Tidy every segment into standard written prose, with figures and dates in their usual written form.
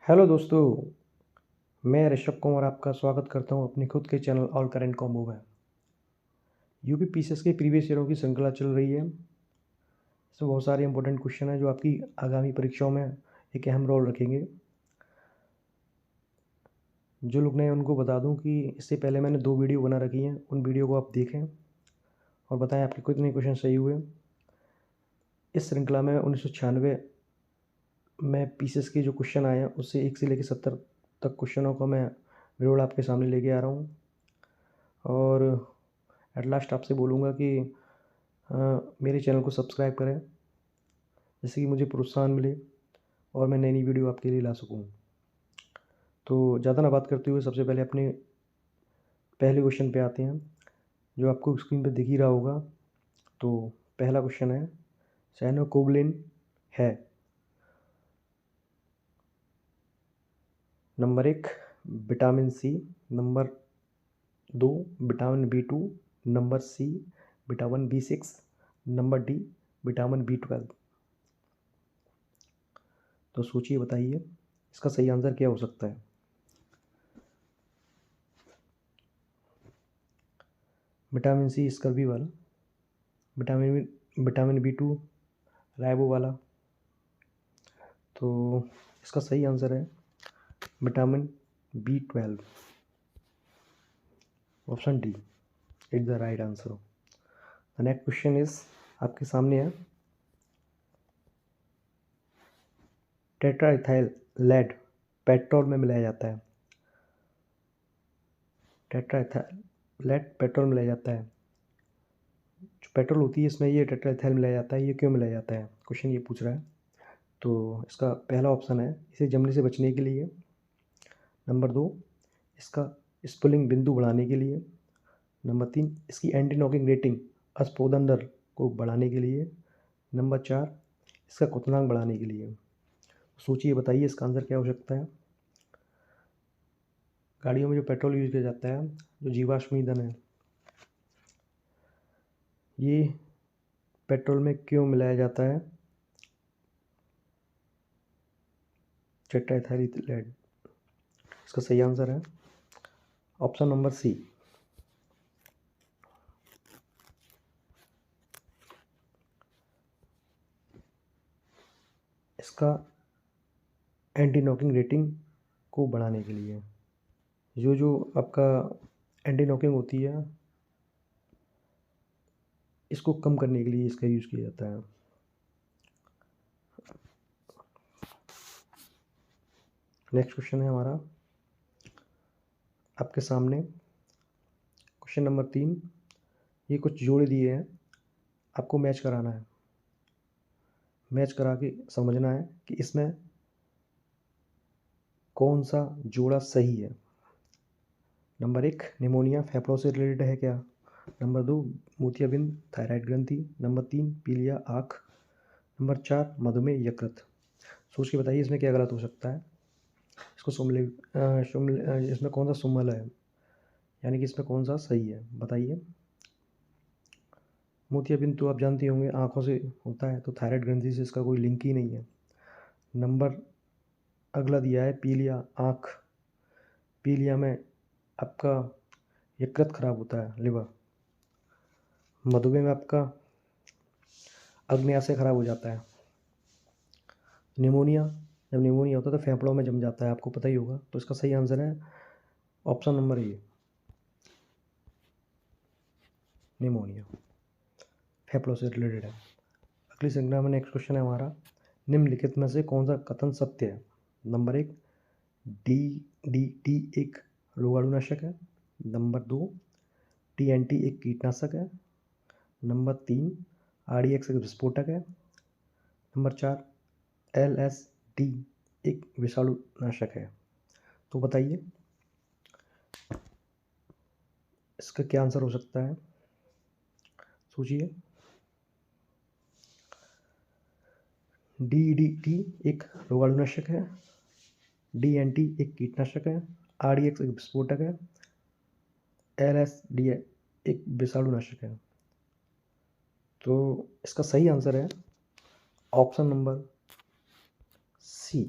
Hello दोस्तों, मैं ऋषभ कुमार आपका स्वागत करता हूं अपने खुद के चैनल ऑल करंट कॉम्बो में। यूपी पीसीएस के प्रीवियस ईयरों की श्रृंखला चल रही है। इसमें बहुत सारे इंपॉर्टेंट क्वेश्चन हैं जो आपकी आगामी परीक्षाओं में एक अहम रोल रखेंगे। जो लोग नए हैं उनको बता दूं कि इससे पहले मैंने 2 वीडियो बना रखी हैं, उन वीडियो को आप देखें और बताएं आपके कितने क्वेश्चन सही हुए। इस श्रृंखला में 1996 में पीसीएस के जो क्वेश्चन आए हैं उससे 1 से लेकर 70 तक क्वेश्चनों को मैं विरोध आपके सामने लेके आ रहा हूँ। और एट लास्ट आपसे बोलूँगा कि मेरे चैनल को सब्सक्राइब करें, जिससे कि मुझे प्रोत्साहन मिले और मैं नई नई वीडियो आपके लिए ला सकूँ। तो ज़्यादा ना बात करते हुए सबसे पहले अपने पहले क्वेश्चन पे आते हैं, जो आपको स्क्रीन पे दिख ही रहा होगा। तो पहला क्वेश्चन है, साइनोकोबलिन है। Number 1 vitamin C, number 2 vitamin B2, number C vitamin B6, number D vitamin B12। तो सोचिए, बताइए इसका सही आंसर क्या हो सकता है। विटामिन सी स्कर्वी वाला, विटामिन B2 राइबो वाला। तो इसका सही आंसर है vitamin B12, option D is the right answer. The next question is आपके सामने है, टेट्राइथाइल लेड पेट्रोल में मिलाया जाता है। टेट्राइथाइल लेड पेट्रोल में मिलाया जाता है। जो पेट्रोल होती है इसमें ये टेट्राइथाइल मिलाया जाता है, ये क्यों मिलाया जाता है, क्वेश्चन ये पूछ रहा है। तो इसका पहला ऑप्शन है इसे जमने से बचने के लिए। नंबर 2 इसका स्पुलिंग बिंदु बढ़ाने के लिए। नंबर 3 इसकी एंटी नॉकिंग रेटिंग स्फोदन दर को बढ़ाने के लिए। नंबर 4 इसका क्वथनांक बढ़ाने के लिए। सोचिए, बताइए इसका आंसर क्या हो सकता है। गाड़ियों में जो पेट्रोल यूज किया जाता है, जो जीवाश्म ईंधन है, ये पेट्रोल में क्यों मिलाया जाता है, टेट्राइथाइल लेड। इसका सही आंसर है ऑप्शन नंबर सी। इसका एंटी नॉकिंग रेटिंग को बढ़ाने के लिए। जो आपका एंटी नॉकिंग होती है इसको कम करने के लिए इसका यूज़ किया जाता है। नेक्स्ट क्वेश्चन है हमारा आपके सामने, क्वेश्चन नंबर 3। ये कुछ जोड़े दिए हैं, आपको मैच कराना है। मैच करा के समझना है कि इसमें कौन सा जोड़ा सही है। नंबर 1 निमोनिया फेफड़ों से रिलेटेड है क्या। नंबर 2 मोतियाबिंद थायराइड ग्रंथि। नंबर 3 पीलिया आँख। नंबर 4 मधुमेह यकृत। सोच के बताइए इसमें क्या गलत हो सकता है। इसको इसमें कौन सा सुमल है, यानी कि इसमें कौन सा सही है, बताइए। मोतियाबिंद तो आप जानते होंगे आँखों से होता है, तो थायराइड ग्रंथि से इसका कोई लिंक ही नहीं है। नंबर अगला दिया है पीलिया आँख। पीलिया में आपका यकृत खराब होता है, लिवर। मधुमेह में आपका अग्न्याशय खराब हो जाता है। निमोनिया, जब निमोनिया होता है तो फेफड़ों में जम जाता है, आपको पता ही होगा। तो इसका सही आंसर है ऑप्शन नंबर ए, निमोनिया फेफड़ों से रिलेटेड है। अगली श्रृंखला में नेक्स्ट क्वेश्चन है हमारा, निम्नलिखित में से कौन सा कथन सत्य है। नंबर 1 DDT एक रोगाणुनाशक है। नंबर 2 TNT एक कीटनाशक है। नंबर 3 RDX एक विस्फोटक है। नंबर 4 LSD एक विषाणुनाशक है। तो बताइए इसका क्या आंसर हो सकता है, सोचिए। DDT एक रोगाणुनाशक है, DNT एक कीटनाशक है, RDX एक विस्फोटक है, LSD एक विषाणुनाशक है। तो इसका सही आंसर है ऑप्शन नंबर सी,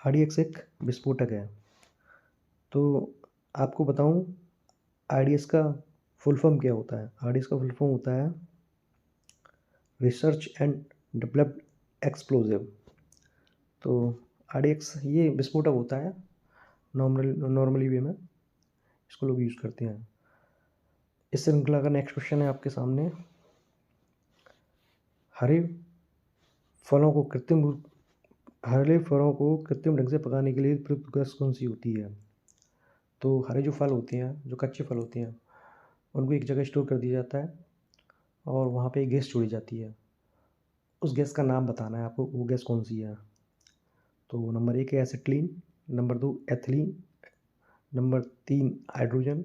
RDX एक विस्फोटक है। तो आपको बताऊं RDX का फुल फॉर्म क्या होता है। RDX का फुल फॉर्म होता है रिसर्च एंड डेवलप्ड एक्सप्लोजिव। तो RDX ये विस्फोटक होता है, नॉर्मली वे में इसको लोग यूज़ करते हैं। इस श्रृंखला का नेक्स्ट क्वेश्चन है आपके सामने। हरे फलों को कृत्रिम ढंग से पकाने के लिए प्रयुक्त गैस कौन सी होती है। तो हरे जो फल होते हैं, जो कच्चे फल होते हैं, उनको एक जगह स्टोर कर दिया जाता है और वहाँ पे एक गैस छोड़ी जाती है। उस गैस का नाम बताना है आपको, वो गैस कौन सी है। तो नंबर 1 है acetylene, number 2 ethylene, number 3 hydrogen,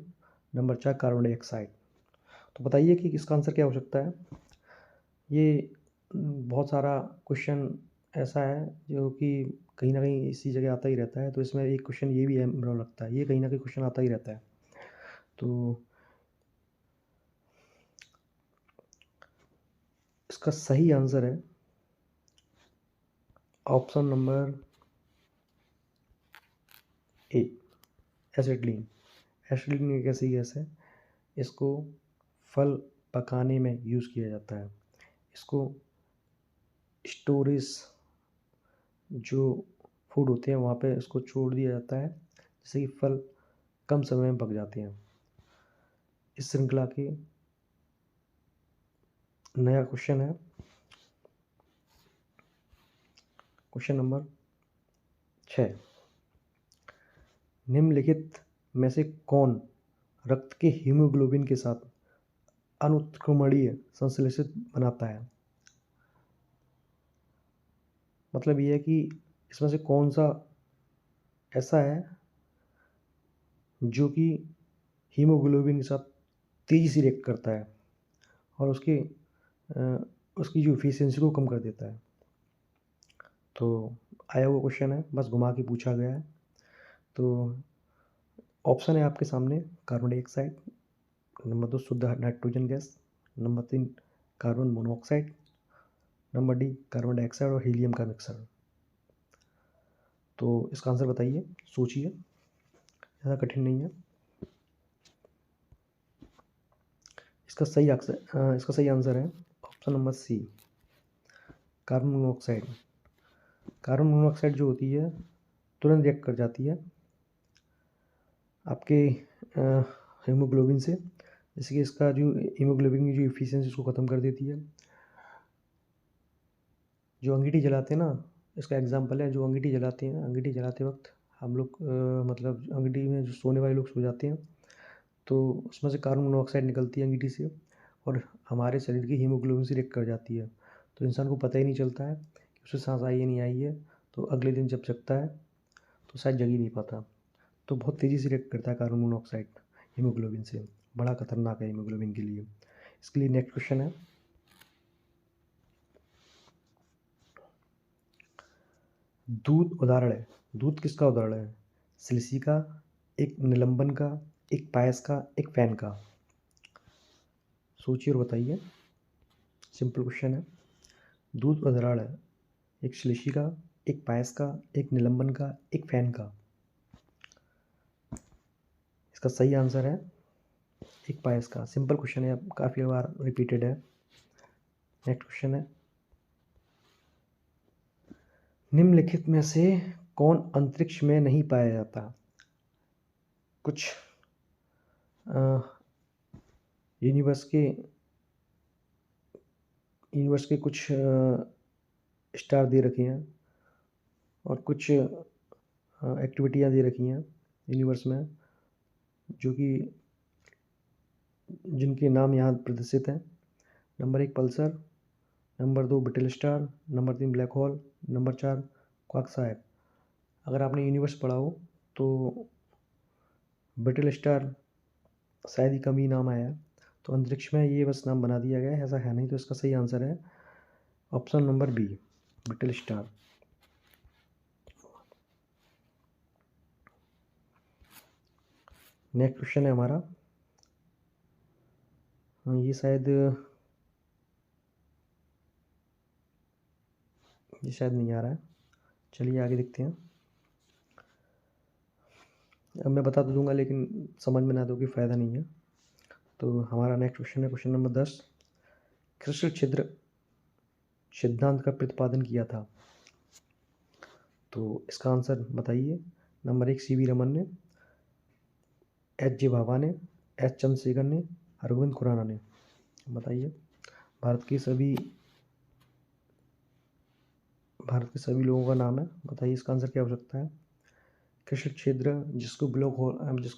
number 4 carbon dioxide. तो बताइए कि इसका आंसर क्या हो सकता है। ये बहुत सारा क्वेश्चन ऐसा है जो कि कहीं ना कहीं इसी जगह आता ही रहता है। तो इसमें एक क्वेश्चन ये भी है, मुझे लगता है ये कहीं ना कहीं क्वेश्चन आता ही रहता है। तो इसका सही आंसर है ऑप्शन नंबर ए, एसिटिलीन। एसिटिलीन एक ऐसी गैस है, इसको फल पकाने में यूज़ किया जाता है। इसको स्टोरेज जो फूड होते हैं वहाँ पे इसको छोड़ दिया जाता है, जिससे कि फल कम समय में पक जाते हैं। इस श्रृंखला की नया क्वेश्चन है, क्वेश्चन नंबर 6। निम्नलिखित में से कौन रक्त के हीमोग्लोबिन के साथ अनुत्क्रमणीय संश्लेषित बनाता है। मतलब ये है कि इसमें से कौन सा ऐसा है जो कि हीमोग्लोबिन के साथ तेज़ी से रिएक्ट करता है और उसकी जो एफिशिएंसी को कम कर देता है। तो आया हुआ क्वेश्चन है, बस घुमा के पूछा गया है। तो ऑप्शन है आपके सामने कार्बन डाइऑक्साइड, नंबर 2 शुद्ध nitrogen gas, number 3 carbon monoxide, number D carbon dioxide और हीलियम का मिक्सर। तो इसका आंसर बताइए, सोचिए, ज़्यादा कठिन नहीं है। इसका सही आंसर है option number C, carbon monoxide. Carbon monoxide जो होती है तुरंत रिएक्ट कर जाती है आपके हीमोग्लोबिन से, जैसे कि इसका जो हीमोग्लोबिन की जो एफिशिएंसी उसको ख़त्म कर देती है। जो अंगीठी जलाते हैं ना, इसका एग्जांपल है, जो अंगीठी जलाते हैं, अंगीठी जलाते वक्त हम लोग मतलब अंगीठी में जो सोने वाले लोग सो जाते हैं तो उसमें से कार्बन मोनोऑक्साइड निकलती है अंगीठी से और हमारे शरीर की हीमोग्लोबिन से रिएक्ट कर जाती है। तो इंसान को पता ही नहीं चलता है कि उसे सांस आई है नहीं आई है। तो अगले दिन जब जगता है तो शायद जग ही नहीं पाता। तो बहुत तेज़ी से रिएक्ट करता है कार्बन मोनोऑक्साइड हीमोग्लोबिन से, बड़ा खतरनाक है हीमोग्लोबिन के लिए। इसके लिए नेक्स्ट क्वेश्चन है, दूध उदाहरण है। दूध किसका उदाहरण है। सिलसी का, एक निलंबन का, एक पायस का, एक फैन का। सोचिए और बताइए, सिंपल क्वेश्चन है। दूध उदाहरण है, एक सिलसी का, एक पायस का, एक निलंबन का, एक फैन का। इसका सही आंसर है एक पायस का। सिंपल क्वेश्चन है, काफ़ी बार रिपीटेड है। नेक्स्ट क्वेश्चन है, निम्नलिखित में से कौन अंतरिक्ष में नहीं पाया जाता। कुछ यूनिवर्स के कुछ स्टार दे रखे हैं और कुछ एक्टिविटियाँ दे रखी हैं यूनिवर्स में, जो कि जिनके नाम यहाँ प्रदर्शित हैं। नंबर 1 पल्सर, नंबर 2 बिटल star, number 3 black hole, number 4 quasar. अगर आपने यूनिवर्स पढ़ा हो तो बिटल स्टार शायद ही कभी नाम आया है। तो अंतरिक्ष में ये बस नाम बना दिया गया है, ऐसा है नहीं। तो इसका सही आंसर है ऑप्शन नंबर बी, बिटल स्टार। नेक्स्ट क्वेश्चन है हमारा, ये शायद नहीं आ रहा है, चलिए आगे देखते हैं। अब मैं बता तो दूंगा, लेकिन समझ में ना तो कोई फ़ायदा नहीं है। तो हमारा नेक्स्ट क्वेश्चन है क्वेश्चन नंबर 10। क्रिस्टल छिद्र सिद्धांत का प्रतिपादन किया था? तो इसका आंसर बताइए। नंबर 1 सी वी रमन ने, एच जे भाभा ने, एच चंद्रशेखर ने, अरविंद खुराना ने। बताइए। भारत के सभी लोगों का नाम है, बताइए इसका आंसर क्या हो सकता है। कृष्ण क्षेत्र जिसको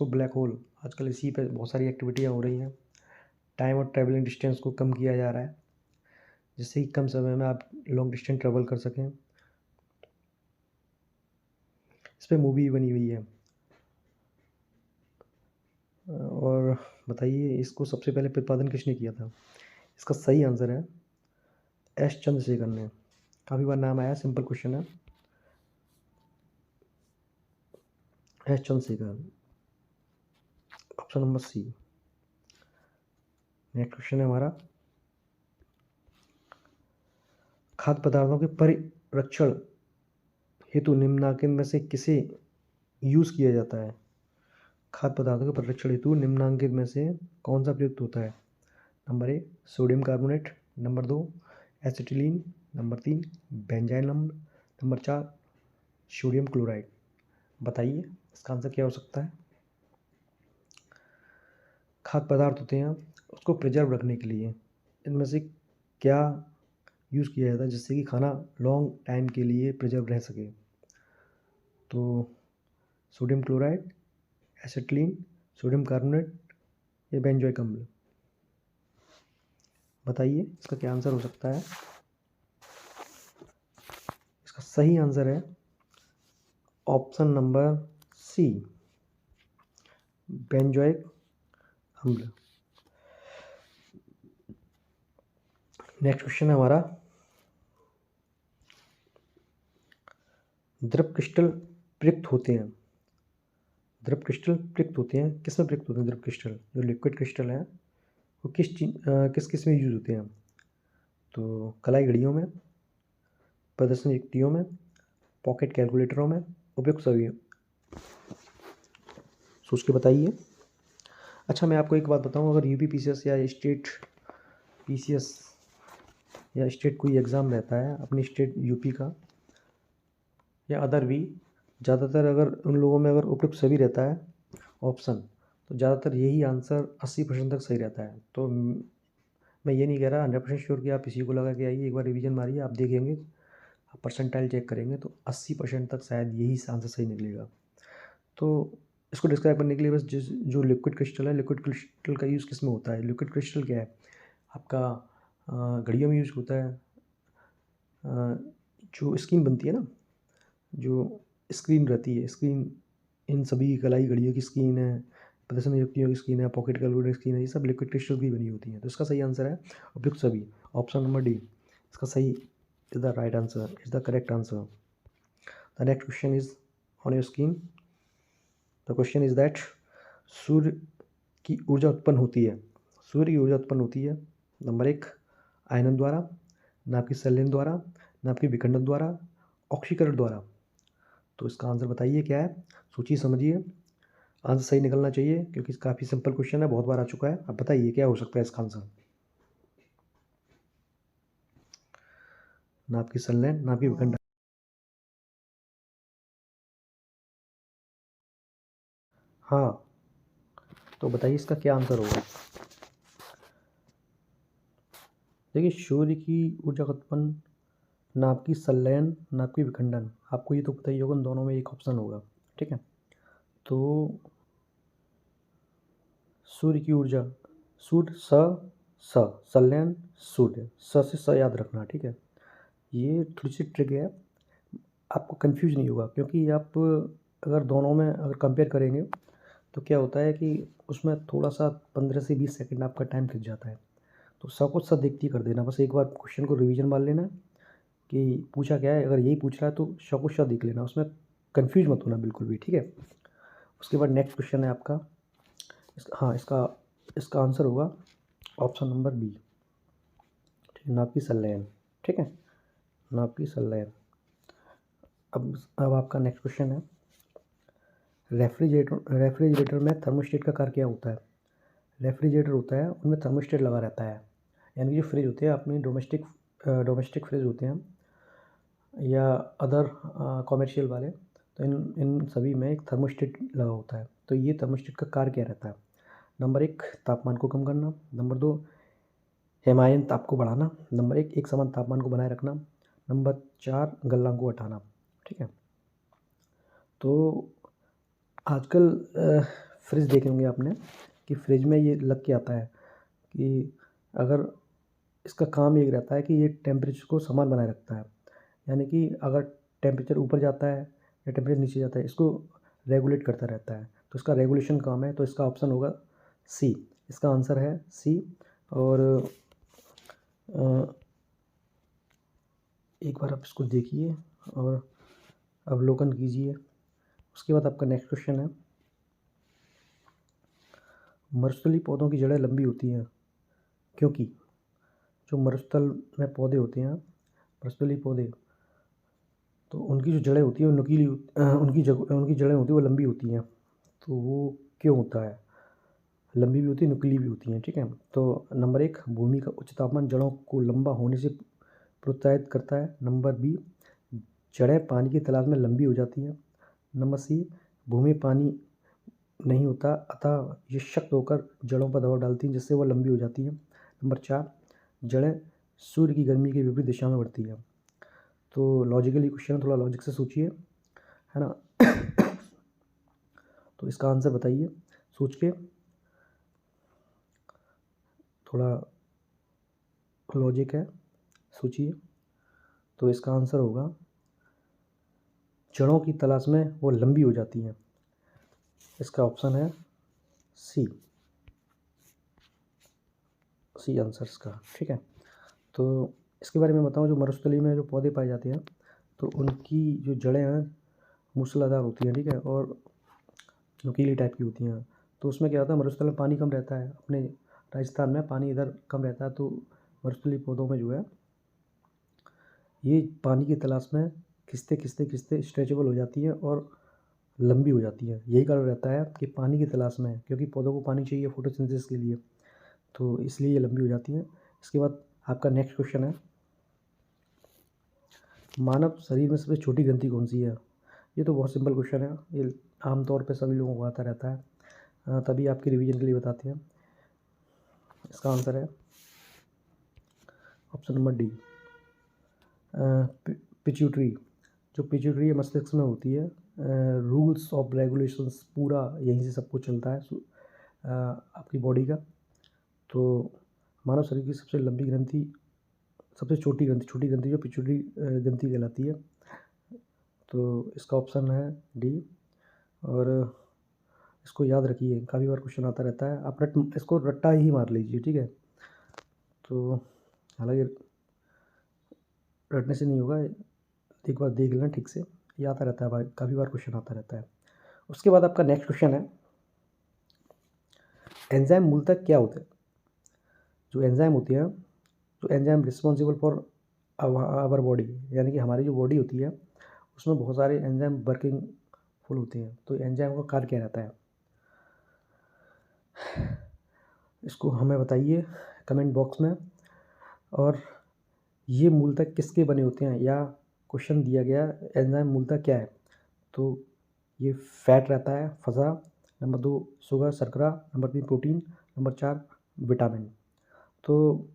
ब्लैक होल, आजकल इसी पे बहुत सारी एक्टिविटियाँ हो रही हैं। टाइम और ट्रैवलिंग डिस्टेंस को कम किया जा रहा है, जिससे कि कम समय में आप लॉन्ग डिस्टेंस ट्रेवल कर सकें। इस पर मूवी बनी हुई है। और बताइए इसको सबसे पहले प्रतिपादन किसने किया था? इसका सही आंसर है एस चंद्रशेखर ने। काफ़ी बार नाम आया, सिंपल क्वेश्चन है। S Chandrasekhar, option number C. Next question है हमारा, खाद्य पदार्थों के परिरक्षण हेतु निम्नांकित में से किसे यूज़ किया जाता है? खाद्य पदार्थों के परिरक्षण हेतु निम्नांकित में से कौन सा प्रयुक्त होता है? Number 1 sodium carbonate, number 2 acetylene, number 3 benzyl अम्ल, नंबर 4 सोडियम क्लोराइड। बताइए इसका आंसर क्या हो सकता है। खाद्य पदार्थ होते हैं, उसको प्रिजर्व रखने के लिए इनमें से क्या यूज़ किया जाता है जिससे कि खाना लॉन्ग टाइम के लिए प्रिजर्व रह सके? तो sodium chloride, acetylene, sodium carbonate या बेंजोइक अम्ल। बताइए इसका क्या आंसर हो सकता है। इसका सही आंसर है ऑप्शन नंबर सी, बेंजोइक अम्ल। नेक्स्ट क्वेश्चन है हमारा, द्रव क्रिस्टल प्रयुक्त होते हैं किस में प्रयुक्त होते हैं? द्रव क्रिस्टल जो लिक्विड क्रिस्टल है वो किस में यूज होते हैं? तो कलाई घड़ियों में, प्रदर्शन युक्तियों में, पॉकेट कैलकुलेटरों में, उपयुक्त सभी। सोच के बताइए। अच्छा मैं आपको एक बात बताऊं, अगर यूपी पीसीएस या स्टेट पीसीएस या स्टेट कोई एग्ज़ाम रहता है अपनी स्टेट यूपी का या अदर भी, ज़्यादातर अगर उन लोगों में अगर उपयुक्त सभी रहता है ऑप्शन, तो ज़्यादातर यही आंसर 80% तक सही रहता है। तो मैं ये नहीं कह रहा 100% श्योर कि आप इसी को लगा के आइए, एक बार रिवीजन मारिए, आप देखेंगे, आप परसेंटाइल चेक करेंगे तो 80% तक शायद यही आंसर सही निकलेगा। तो इसको डिस्क्राइब करने के लिए बस जो लिक्विड क्रिस्टल है, लिक्विड क्रिस्टल का यूज़ किस में होता है? लिक्विड क्रिस्टल क्या है आपका, घड़ियों में यूज़ होता है। जो स्क्रीन बनती है ना, जो स्क्रीन रहती है, स्क्रीन इन सभी कलाई घड़ियों की स्क्रीन है, प्रदर्शन युक्तियों की स्क्रीन है, पॉकेट कैलकुलेटर की स्क्रीन है, ये सब लिक्विड क्रिस्टल की बनी होती हैं। तो इसका सही आंसर है उपयुक्त सभी, ऑप्शन नंबर डी। इसका सही is the right answer, is the correct answer. The next question is on your screen. The question is that सूर्य की ऊर्जा उत्पन्न होती है नंबर 1 आयनन द्वारा, नाभ की संलयन द्वारा, नाभ के विखंडन द्वारा, ऑक्सीकरण द्वारा। तो इसका आंसर बताइए क्या है, सोचिए समझिए, आंसर सही निकलना चाहिए क्योंकि काफ़ी सिंपल क्वेश्चन है, बहुत बार आ चुका है। अब बताइए क्या हो सकता है इसका आंसर। नाभ की संलयन, नाभ की विखंडन। हाँ, तो बताइए इसका क्या आंसर होगा। देखिए सूर्य की ऊर्जा का उत्पन्न, नाभ की संलयन, नाभ की विखंडन, आपको ये तो पता ही होगा, उन दोनों में एक ऑप्शन होगा। ठीक है, तो सूर्य की ऊर्जा, सूर्य संलयन सूर्य, से स याद रखना। ठीक है, ये थोड़ी सी ट्रिक है, आपको कंफ्यूज नहीं होगा क्योंकि आप अगर दोनों में अगर कंपेयर करेंगे तो क्या होता है कि उसमें थोड़ा सा 15 से 20 सेकंड आपका टाइम खिंच जाता है। तो सब कुछ सब देखते ही कर देना, बस एक बार क्वेश्चन को रिवीजन मार लेना कि पूछा क्या है, अगर यही पूछ रहा है तो सब कुछ सब देख लेना, उसमें कन्फ्यूज मत होना बिल्कुल भी। ठीक है, उसके बाद नेक्स्ट क्वेश्चन है आपका, हाँ इसका आंसर होगा ऑप्शन नंबर बी। ठीक है, नाभ की संलयन। ठीक है, नाभ की संलयन। अब आपका नेक्स्ट क्वेश्चन है, रेफ्रिजरेटर में थर्मोस्टेट का कार्य क्या होता है? रेफ्रिजरेटर होता है, उनमें थर्मोस्टेट लगा रहता है, यानी कि जो फ्रिज होते हैं अपने डोमेस्टिक फ्रिज होते हैं या अदर कॉमर्शियल वाले, तो इन सभी में एक थर्मोस्टेट लगा होता है। तो ये थर्मोस्टेट का कार्य क्या रहता है? नंबर 1 तापमान को कम करना, नंबर 2 हिमायन ताप को बढ़ाना, नंबर 1 एक समान तापमान को बनाए रखना, नंबर 4 गलनांक को हटाना। ठीक है, तो आजकल फ्रिज देखे होंगे आपने कि फ्रिज में ये लग के आता है कि अगर इसका काम ये रहता है कि ये टेम्परेचर को समान बनाए रखता है, यानी कि अगर टेम्परेचर ऊपर जाता है या टेम्परेचर नीचे जाता है, इसको रेगुलेट करता रहता है। तो इसका रेगुलेशन काम है, तो इसका ऑप्शन होगा सी। इसका आंसर है सी। और एक बार आप इसको देखिए और अवलोकन कीजिए। उसके बाद आपका नेक्स्ट क्वेश्चन है, मरुस्थलीय पौधों की जड़ें लंबी होती हैं क्योंकि जो मरुस्थल में पौधे होते हैं, मरुस्थलीय पौधे, तो उनकी जो जड़ें होती हैं वो नुकीली उनकी जड़ें होती हैं वो लंबी होती हैं। तो वो क्यों होता है? लंबी भी होती है, नुकीली भी होती हैं। ठीक है, तो नंबर 1 भूमि का उच्च तापमान जड़ों को लंबा होने से प्रोत्साहित करता है। नंबर बी जड़ें पानी की तलाश में लंबी हो जाती हैं। नंबर सी भूमि में पानी नहीं होता अतः ये शक्त होकर जड़ों पर दबाव डालती हैं जिससे वो लंबी हो जाती हैं। नंबर 4 जड़ें सूर्य की गर्मी के विपरीत दिशा में बढ़ती हैं। तो लॉजिकली क्वेश्चन, थोड़ा लॉजिक से सोचिए, है ना। तो इसका आंसर बताइए सोच के, थोड़ा लॉजिक है, सोचिए। तो इसका आंसर होगा जड़ों की तलाश में वो लंबी हो जाती हैं। इसका ऑप्शन है सी आंसर इसका। ठीक है, तो इसके बारे में बताऊं, जो मरुस्थलीय में जो पौधे पाए जाते हैं तो उनकी जो जड़ें हैं मूसलाधार होती हैं। ठीक है, और नुकीली टाइप की होती हैं। तो उसमें क्या होता है, मरुस्थल में पानी कम रहता है, अपने राजस्थान में पानी इधर कम रहता है, तो मरुस्थलीय पौधों में जो है ये पानी की तलाश में खिसते स्ट्रेचेबल हो जाती है और लंबी हो जाती है। यही कारण रहता है कि पानी की तलाश में, क्योंकि पौधों को पानी चाहिए फोटोसिंथेसिस के लिए, तो इसलिए ये लंबी हो जाती है। इसके बाद आपका नेक्स्ट क्वेश्चन है, मानव शरीर में सबसे छोटी ग्रंथि कौन सी है? ये तो बहुत सिंपल क्वेश्चन है, ये आमतौर पे सभी लोगों को आता रहता है, तभी आपके रिवीजन के लिए बताते हैं। इसका आंसर है ऑप्शन नंबर डी, पिट्यूटरी। जो पिट्यूटरी मस्तिष्क में होती है, रूल्स ऑफ रेगुलेशंस पूरा यहीं से सब कुछ चलता है आपकी बॉडी का। तो मानव शरीर की सबसे लंबी ग्रंथि, सबसे छोटी ग्रंथि जो पिट्यूटरी ग्रंथि कहलाती है। तो इसका ऑप्शन है डी। और इसको याद रखिए, काफ़ी बार क्वेश्चन आता रहता है, आप इसको रट्टा ही मार लीजिए। ठीक है, तो हालांकि रटने से नहीं होगा, एक बार देख लेना ठीक से, ये आता रहता है भाई, काफ़ी बार क्वेश्चन आता रहता है। उसके बाद आपका नेक्स्ट क्वेश्चन है, एंजाइम मूलतः क्या होते हैं? जो एंजाइम होती है, जो enzyme responsible for our body, यानी कि हमारी जो बॉडी होती है उसमें बहुत सारे एंजाइम वर्किंग फुल होते हैं। तो एंजाइम का कार्य क्या रहता है, इसको हमें बताइए कमेंट बॉक्स में। और ये मूलतः किसके बने होते हैं, या क्वेश्चन दिया गया एंजाइम मूलतः क्या है, तो ये फैट रहता है, फजा, नंबर 2 शुगर शर्करा, नंबर 3 प्रोटीन, नंबर 4 विटामिन। तो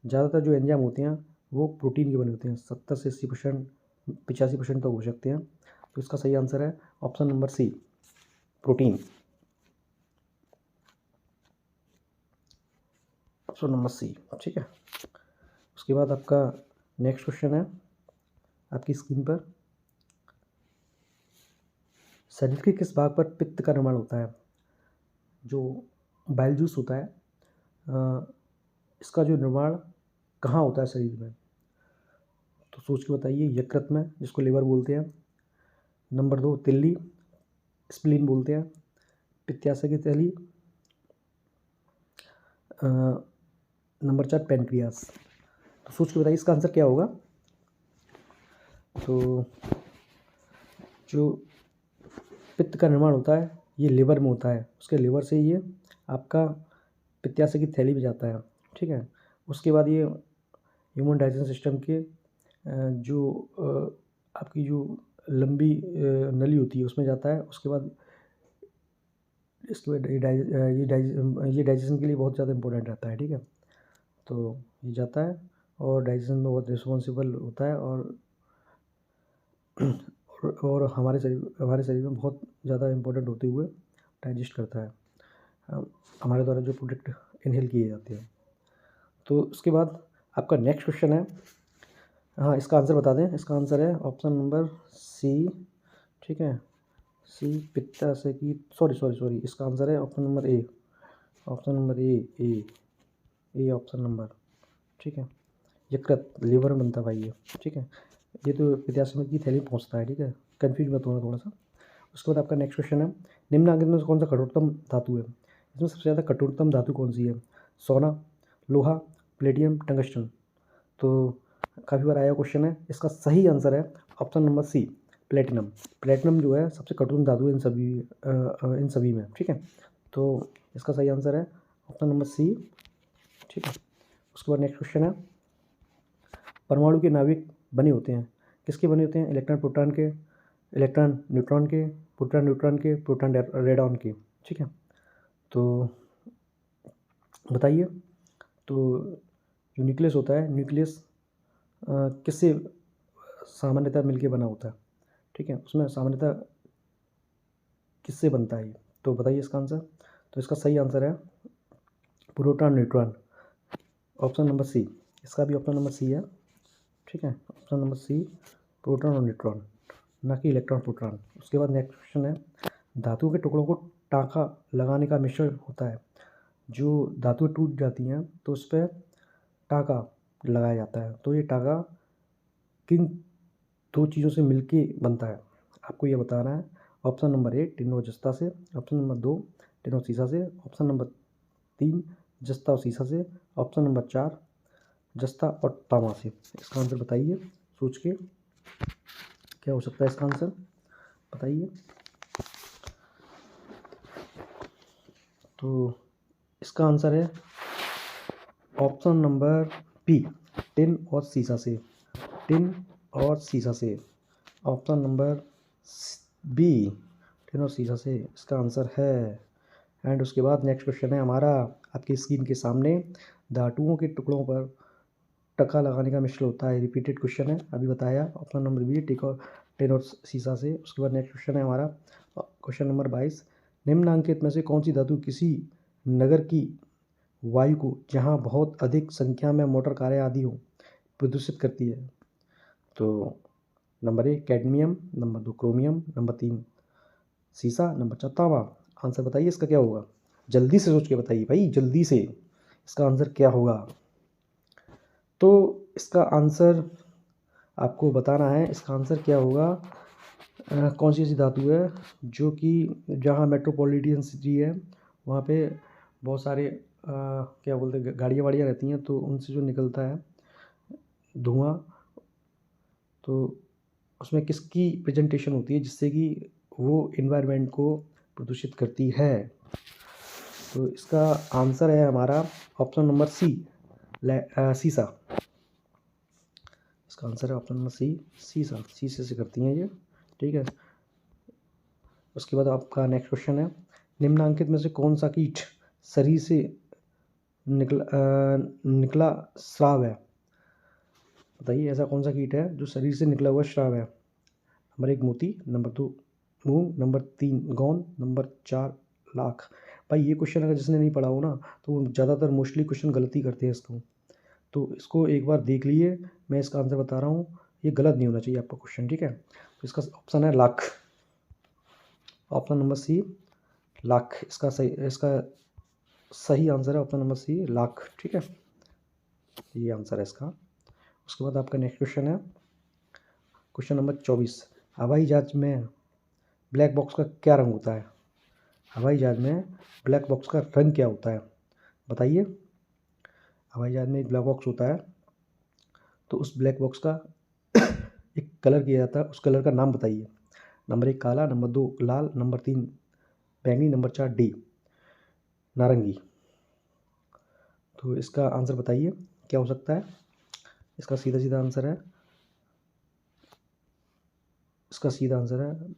ज़्यादातर जो एंजाइम होते हैं वो प्रोटीन के बने होते हैं, 70 से 80%, 85% तक हो सकते हैं। तो इसका सही आंसर है option number C, protein, option number C. ठीक है, उसके बाद आपका नेक्स्ट क्वेश्चन है आपकी स्क्रीन पर, शरीर के किस भाग पर पित्त का निर्माण होता है? जो बाइल जूस होता है, इसका जो निर्माण कहाँ होता है शरीर में? तो सोच के बताइए, यकृत में जिसको लिवर बोलते हैं, नंबर 2 तिल्ली, स्प्लीन बोलते हैं, पित्ताशय की थैली, नंबर 4 पेनक्रियास। तो सोच के बताइए इसका आंसर क्या होगा। तो जो पित्त का निर्माण होता है ये लिवर में होता है, उसके लिवर से ये आपका पित्ताशय की थैली में जाता है, ठीक है। उसके बाद ये ह्यूमन डाइजेशन सिस्टम के जो आपकी जो लंबी नली होती है उसमें जाता है। उसके बाद इसके बाद ये डाइजेशन के लिए बहुत ज़्यादा इंपॉर्टेंट रहता है, ठीक है। तो ये जाता है और डाइजेशन में बहुत रिस्पॉन्सिबल होता है और हमारे शरीर में बहुत ज़्यादा इम्पोर्टेंट होते हुए डाइजेस्ट करता है। हमारे द्वारा जो प्रोडक्ट इनहेल किए जाते हैं। तो उसके बाद आपका नेक्स्ट क्वेश्चन है, हाँ इसका आंसर बता दें। इसका आंसर है ऑप्शन नंबर सी, ठीक है। सी पित्ताशय की सॉरी इसका आंसर है ऑप्शन नंबर ए, ए ऑप्शन नंबर, ठीक है। यकृत लिवर में बनता है भाई ये, ठीक है। ये तो पित्ताशय की थैली में पहुँचता है, ठीक है। कन्फ्यूज मत होना थोड़ा सा। उसके बाद आपका नेक्स्ट क्वेश्चन है, निम्नलिखित में से कौन सा कठोरतम धातु है? इसमें सबसे ज़्यादा कठोरतम धातु कौन सी है? सोना, लोहा, प्लेटियम, टंगस्टन। तो काफ़ी बार आया क्वेश्चन है। इसका सही आंसर है option number C, platinum. Platinum जो है सबसे कठोर धातु है इन सभी में, ठीक है। तो इसका सही आंसर है ऑप्शन नंबर सी, ठीक है। उसके बाद नेक्स्ट क्वेश्चन है, परमाणु के नाभिक बने होते हैं, किसके बने होते हैं? इलेक्ट्रॉन प्रोटॉन के, इलेक्ट्रॉन न्यूट्रॉन के, प्रोटॉन के, प्रोटॉन रेडॉन के, ठीक है। तो बताइए, तो जो न्यूक्लियस होता है, न्यूक्लियस किससे सामान्यतः मिलके बना होता है, ठीक है। उसमें सामान्यतः किससे बनता है? तो बताइए इसका आंसर। तो इसका सही आंसर है proton neutron, option number C. इसका भी ऑप्शन नंबर सी है, ठीक है। ऑप्शन नंबर सी, प्रोटॉन और न्यूट्रॉन, ना कि इलेक्ट्रॉन प्रोटॉन। उसके बाद नेक्स्ट क्वेश्चन है, धातु के टुकड़ों को टाँका लगाने का मिश्रण होता है। जो धातु टूट जाती हैं तो उस पर टाँका लगाया जाता है। तो ये टाँका किन दो चीज़ों से मिलके बनता है, आपको ये बताना है। ऑप्शन नंबर ए, टिन और जस्ता से। ऑप्शन नंबर 2, टिन और सीसा से। ऑप्शन नंबर 3, जस्ता और सीसा से। ऑप्शन नंबर 4, जस्ता और तांबा से। इसका आंसर बताइए सोच के, क्या हो सकता है इसका आंसर, बताइए। तो इसका आंसर है ऑप्शन नंबर बी, टिन और सीसा से। टिन और सीसा से, ऑप्शन नंबर बी, टिन और सीसा से इसका आंसर है। एंड उसके बाद नेक्स्ट क्वेश्चन है हमारा आपकी स्क्रीन के सामने, धातुओं के टुकड़ों पर टक्का लगाने का मिश्रण होता है। रिपीटेड क्वेश्चन है, अभी बताया। ऑप्शन नंबर बी, टिन और सीसा से। उसके बाद नेक्स्ट क्वेश्चन है हमारा क्वेश्चन नंबर 22, निम्नलिखित में से कौन सी धातु किसी नगर की वायु को, जहाँ बहुत अधिक संख्या में मोटर कारें आदि हो, प्रदूषित करती है? तो number A cadmium, number 2 chromium, number 3 सीसा, नंबर 4 तांबा। आंसर बताइए इसका क्या होगा, जल्दी से सोच के बताइए भाई, जल्दी से। इसका आंसर क्या होगा? तो इसका आंसर आपको बताना है। इसका आंसर क्या होगा, कौन सी ऐसी धातु है जो कि जहाँ मेट्रोपॉलिटन सिटी है वहाँ पे बहुत सारे क्या बोलते हैं गाड़ियाँ वाड़ियाँ रहती हैं, तो उनसे जो निकलता है धुआं, तो उसमें किसकी प्रेजेंटेशन होती है जिससे कि वो इन्वायरमेंट को प्रदूषित करती है? तो इसका आंसर है हमारा ऑप्शन नंबर सी, सीसा। इसका आंसर है ऑप्शन नंबर सी, सीसा। शीशे से करती हैं ये, ठीक है। उसके बाद आपका नेक्स्ट क्वेश्चन है, निम्नलिखित में से कौन सा कीट शरीर से निकला स्राव है? बताइए ऐसा कौन सा कीट है जो शरीर से निकला हुआ स्राव है? नंबर 1 मोती, नंबर 2 मूंग, नंबर 3 गोंद, नंबर 4 लाख। भाई ये क्वेश्चन अगर जिसने नहीं पढ़ा हो ना तो वो ज़्यादातर मोस्टली क्वेश्चन गलती करते हैं इसको, तो इसको एक बार देख लिए। मैं इसका आंसर बता रहा हूँ, ये गलत नहीं होना चाहिए आपका क्वेश्चन, ठीक है। तो इसका ऑप्शन है lac, option number C lac. इसका सही आंसर है ऑप्शन नंबर सी लाख, ठीक है। ये आंसर है इसका। उसके बाद आपका नेक्स्ट क्वेश्चन है क्वेश्चन नंबर 24, हवाई जहाज में ब्लैक बॉक्स का क्या रंग होता है? हवाई जहाज में ब्लैक बॉक्स का रंग क्या होता है, बताइए। हवाई जहाज में एक ब्लैक बॉक्स होता है, तो उस ब्लैक बॉक्स का एक कलर किया जाता है, उस कलर का नाम बताइए। नंबर 1 काला, नंबर 2 लाल, नंबर 3 बैंगनी, नंबर 4 डी नारंगी। तो इसका आंसर बताइए क्या हो सकता है। इसका सीधा सीधा आंसर है, इसका सीधा आंसर है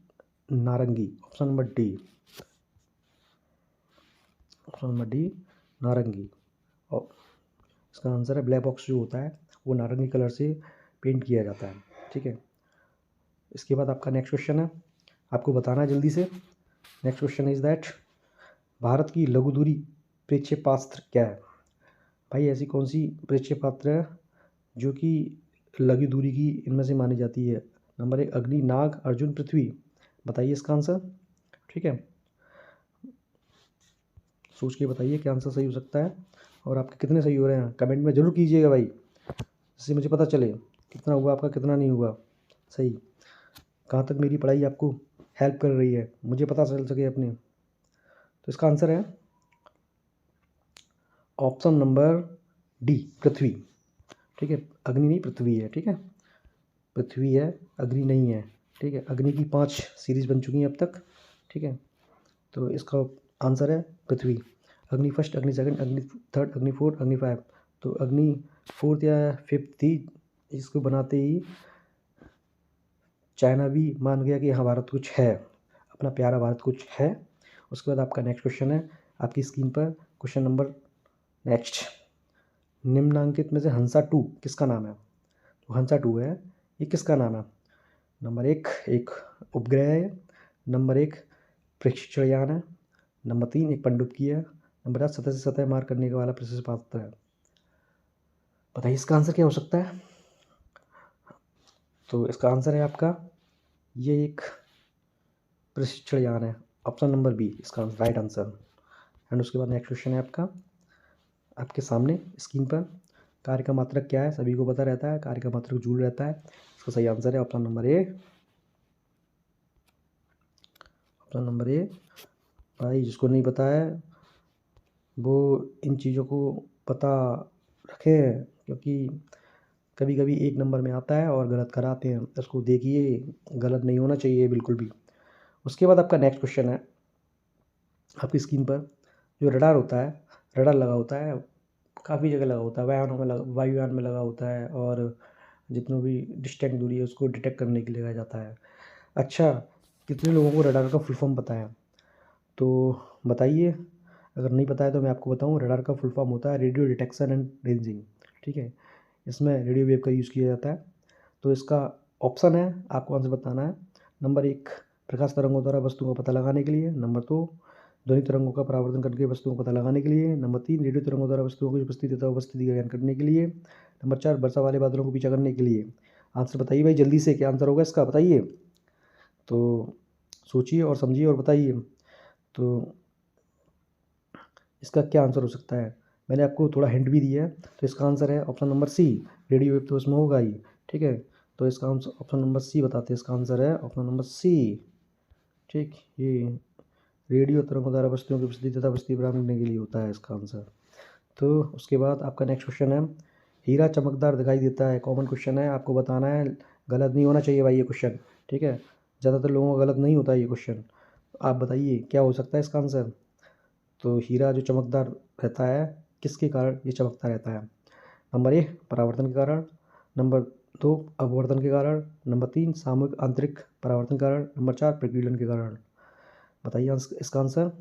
नारंगी, option number D, option number D नारंगी। और इसका आंसर है ब्लैक बॉक्स जो होता है वो नारंगी कलर से पेंट किया जाता है। ठीक है, इसके बाद आपका नेक्स्ट क्वेश्चन है, आपको बताना है जल्दी से। Next question is that Bharat की लघु दूरी प्रक्षेपास्त्र क्या है। भाई ऐसी कौन सी प्रक्षेपास्त्र है जो कि लघु दूरी की इनमें से मानी जाती है। नंबर 1 अग्नि, नाग, अर्जुन, पृथ्वी। बताइए इसका आंसर। ठीक है, सोच के बताइए क्या आंसर सही हो सकता है और आपके कितने सही हो रहे हैं कमेंट में ज़रूर कीजिएगा भाई, जिससे मुझे पता चले कितना हुआ आपका कितना नहीं हुआ सही, कहाँ तक मेरी पढ़ाई आपको हेल्प कर रही है, मुझे पता चल सके अपने। तो इसका आंसर है ऑप्शन नंबर डी पृथ्वी। ठीक है, अग्नि नहीं पृथ्वी है। ठीक है, पृथ्वी है, अग्नि नहीं है। ठीक है, अग्नि की 5 सीरीज बन चुकी हैं अब तक। ठीक है, तो इसका आंसर है पृथ्वी। अग्नि फर्स्ट, अग्नि सेकंड, अग्नि थर्ड, अग्नि फोर्थ, अग्नि 5। तो अग्नि 4th या 5th थी। इसको बनाते ही चाइना भी मान गया कि हाँ भारत कुछ है, अपना प्यारा भारत कुछ है। उसके बाद आपका नेक्स्ट क्वेश्चन है आपकी स्क्रीन पर, क्वेश्चन नंबर नेक्स्ट, निम्नांकित में से हंसा 2 किसका नाम है। तो हंसा 2 है, ये किसका नाम है। नंबर 1 एक उपग्रह है, नंबर 1 प्रक्षेपण है, नंबर 3 एक पनडुब्बी है, नंबर 4 सतह से सतह मार करने वाला प्रक्षेपास्त्र है। बताइए इसका आंसर क्या हो सकता है। तो इसका आंसर है आपका ये एक प्रशिक्षण है, ऑप्शन नंबर बी इसका राइट आंसर। एंड उसके बाद नेक्स्ट क्वेश्चन है आपका आपके सामने स्क्रीन पर, कार्य का मात्रक क्या है, सभी को पता रहता है कार्य का मात्रक जूल रहता है। इसका सही आंसर है ऑप्शन नंबर ए, ऑप्शन नंबर ए। भाई जिसको नहीं पता है वो इन चीज़ों को पता रखें, क्योंकि कभी कभी 1 नंबर में आता है और गलत कराते हैं, इसको देखिए, गलत नहीं होना चाहिए बिल्कुल भी। उसके बाद आपका नेक्स्ट क्वेश्चन है आपकी स्क्रीन पर, जो रडार होता है, रडार लगा होता है काफ़ी जगह लगा होता है, वायुयान में लगा होता है और जितनी भी डिस्टेंट दूरी है उसको डिटेक्ट करने के लिए लगाया जाता है। अच्छा, कितने लोगों को रडार का फुल फॉर्म पता है, तो बताइए। अगर नहीं पता है तो मैं आपको बताऊं, रडार का फुल फॉर्म होता है रेडियो डिटेक्शन एंड रेंजिंग। ठीक है, इसमें रेडियो वेव का यूज़ किया जाता है। तो इसका ऑप्शन है, आपको आंसर बताना है। नंबर 1 प्रकाश तरंगों द्वारा वस्तुओं का पता लगाने के लिए, नंबर 2 ध्वनि तरंगों का परावर्तन करके वस्तुओं का पता लगाने के लिए, नंबर 3 रेडियो तरंगों द्वारा वस्तुओं की उपस्थिति तथा उपस्थिति का ज्ञान करने के लिए, नंबर 4 वर्षा वाले बादलों को पीछा करने के लिए। आंसर बताइए भाई जल्दी से, क्या आंसर होगा इसका बताइए। तो सोचिए और समझिए और बताइए, तो इसका क्या आंसर हो सकता है। मैंने आपको थोड़ा हिंट भी दिया है, तो इसका आंसर है option number C, radio wave तो इसमें होगा ही। ठीक है, तो इसका आंसर ऑप्शन नंबर सी बताते हैं, इसका आंसर है ऑप्शन नंबर सी। ठीक, ये रेडियो तरंगों द्वारा वस्तुओं की उपस्थिति तथा उपस्थिति प्राप्त करने के लिए होता है इसका आंसर। तो उसके बाद आपका नेक्स्ट क्वेश्चन है, हीरा चमकदार दिखाई देता है, कॉमन क्वेश्चन है, आपको बताना है, गलत नहीं होना चाहिए भाई ये क्वेश्चन। ठीक है, ज़्यादातर लोगों का गलत नहीं होता ये क्वेश्चन। आप बताइए क्या हो सकता है इसका आंसर। तो हीरा जो चमकदार रहता है किसके कारण ये चमकता रहता है। नंबर 1 परावर्तन के कारण, नंबर 2 अपवर्तन के कारण, नंबर 3 सामूहिक आंतरिक परावर्तन के कारण, नंबर 4 प्रकीर्णन के कारण। बताइए इसका आंसर।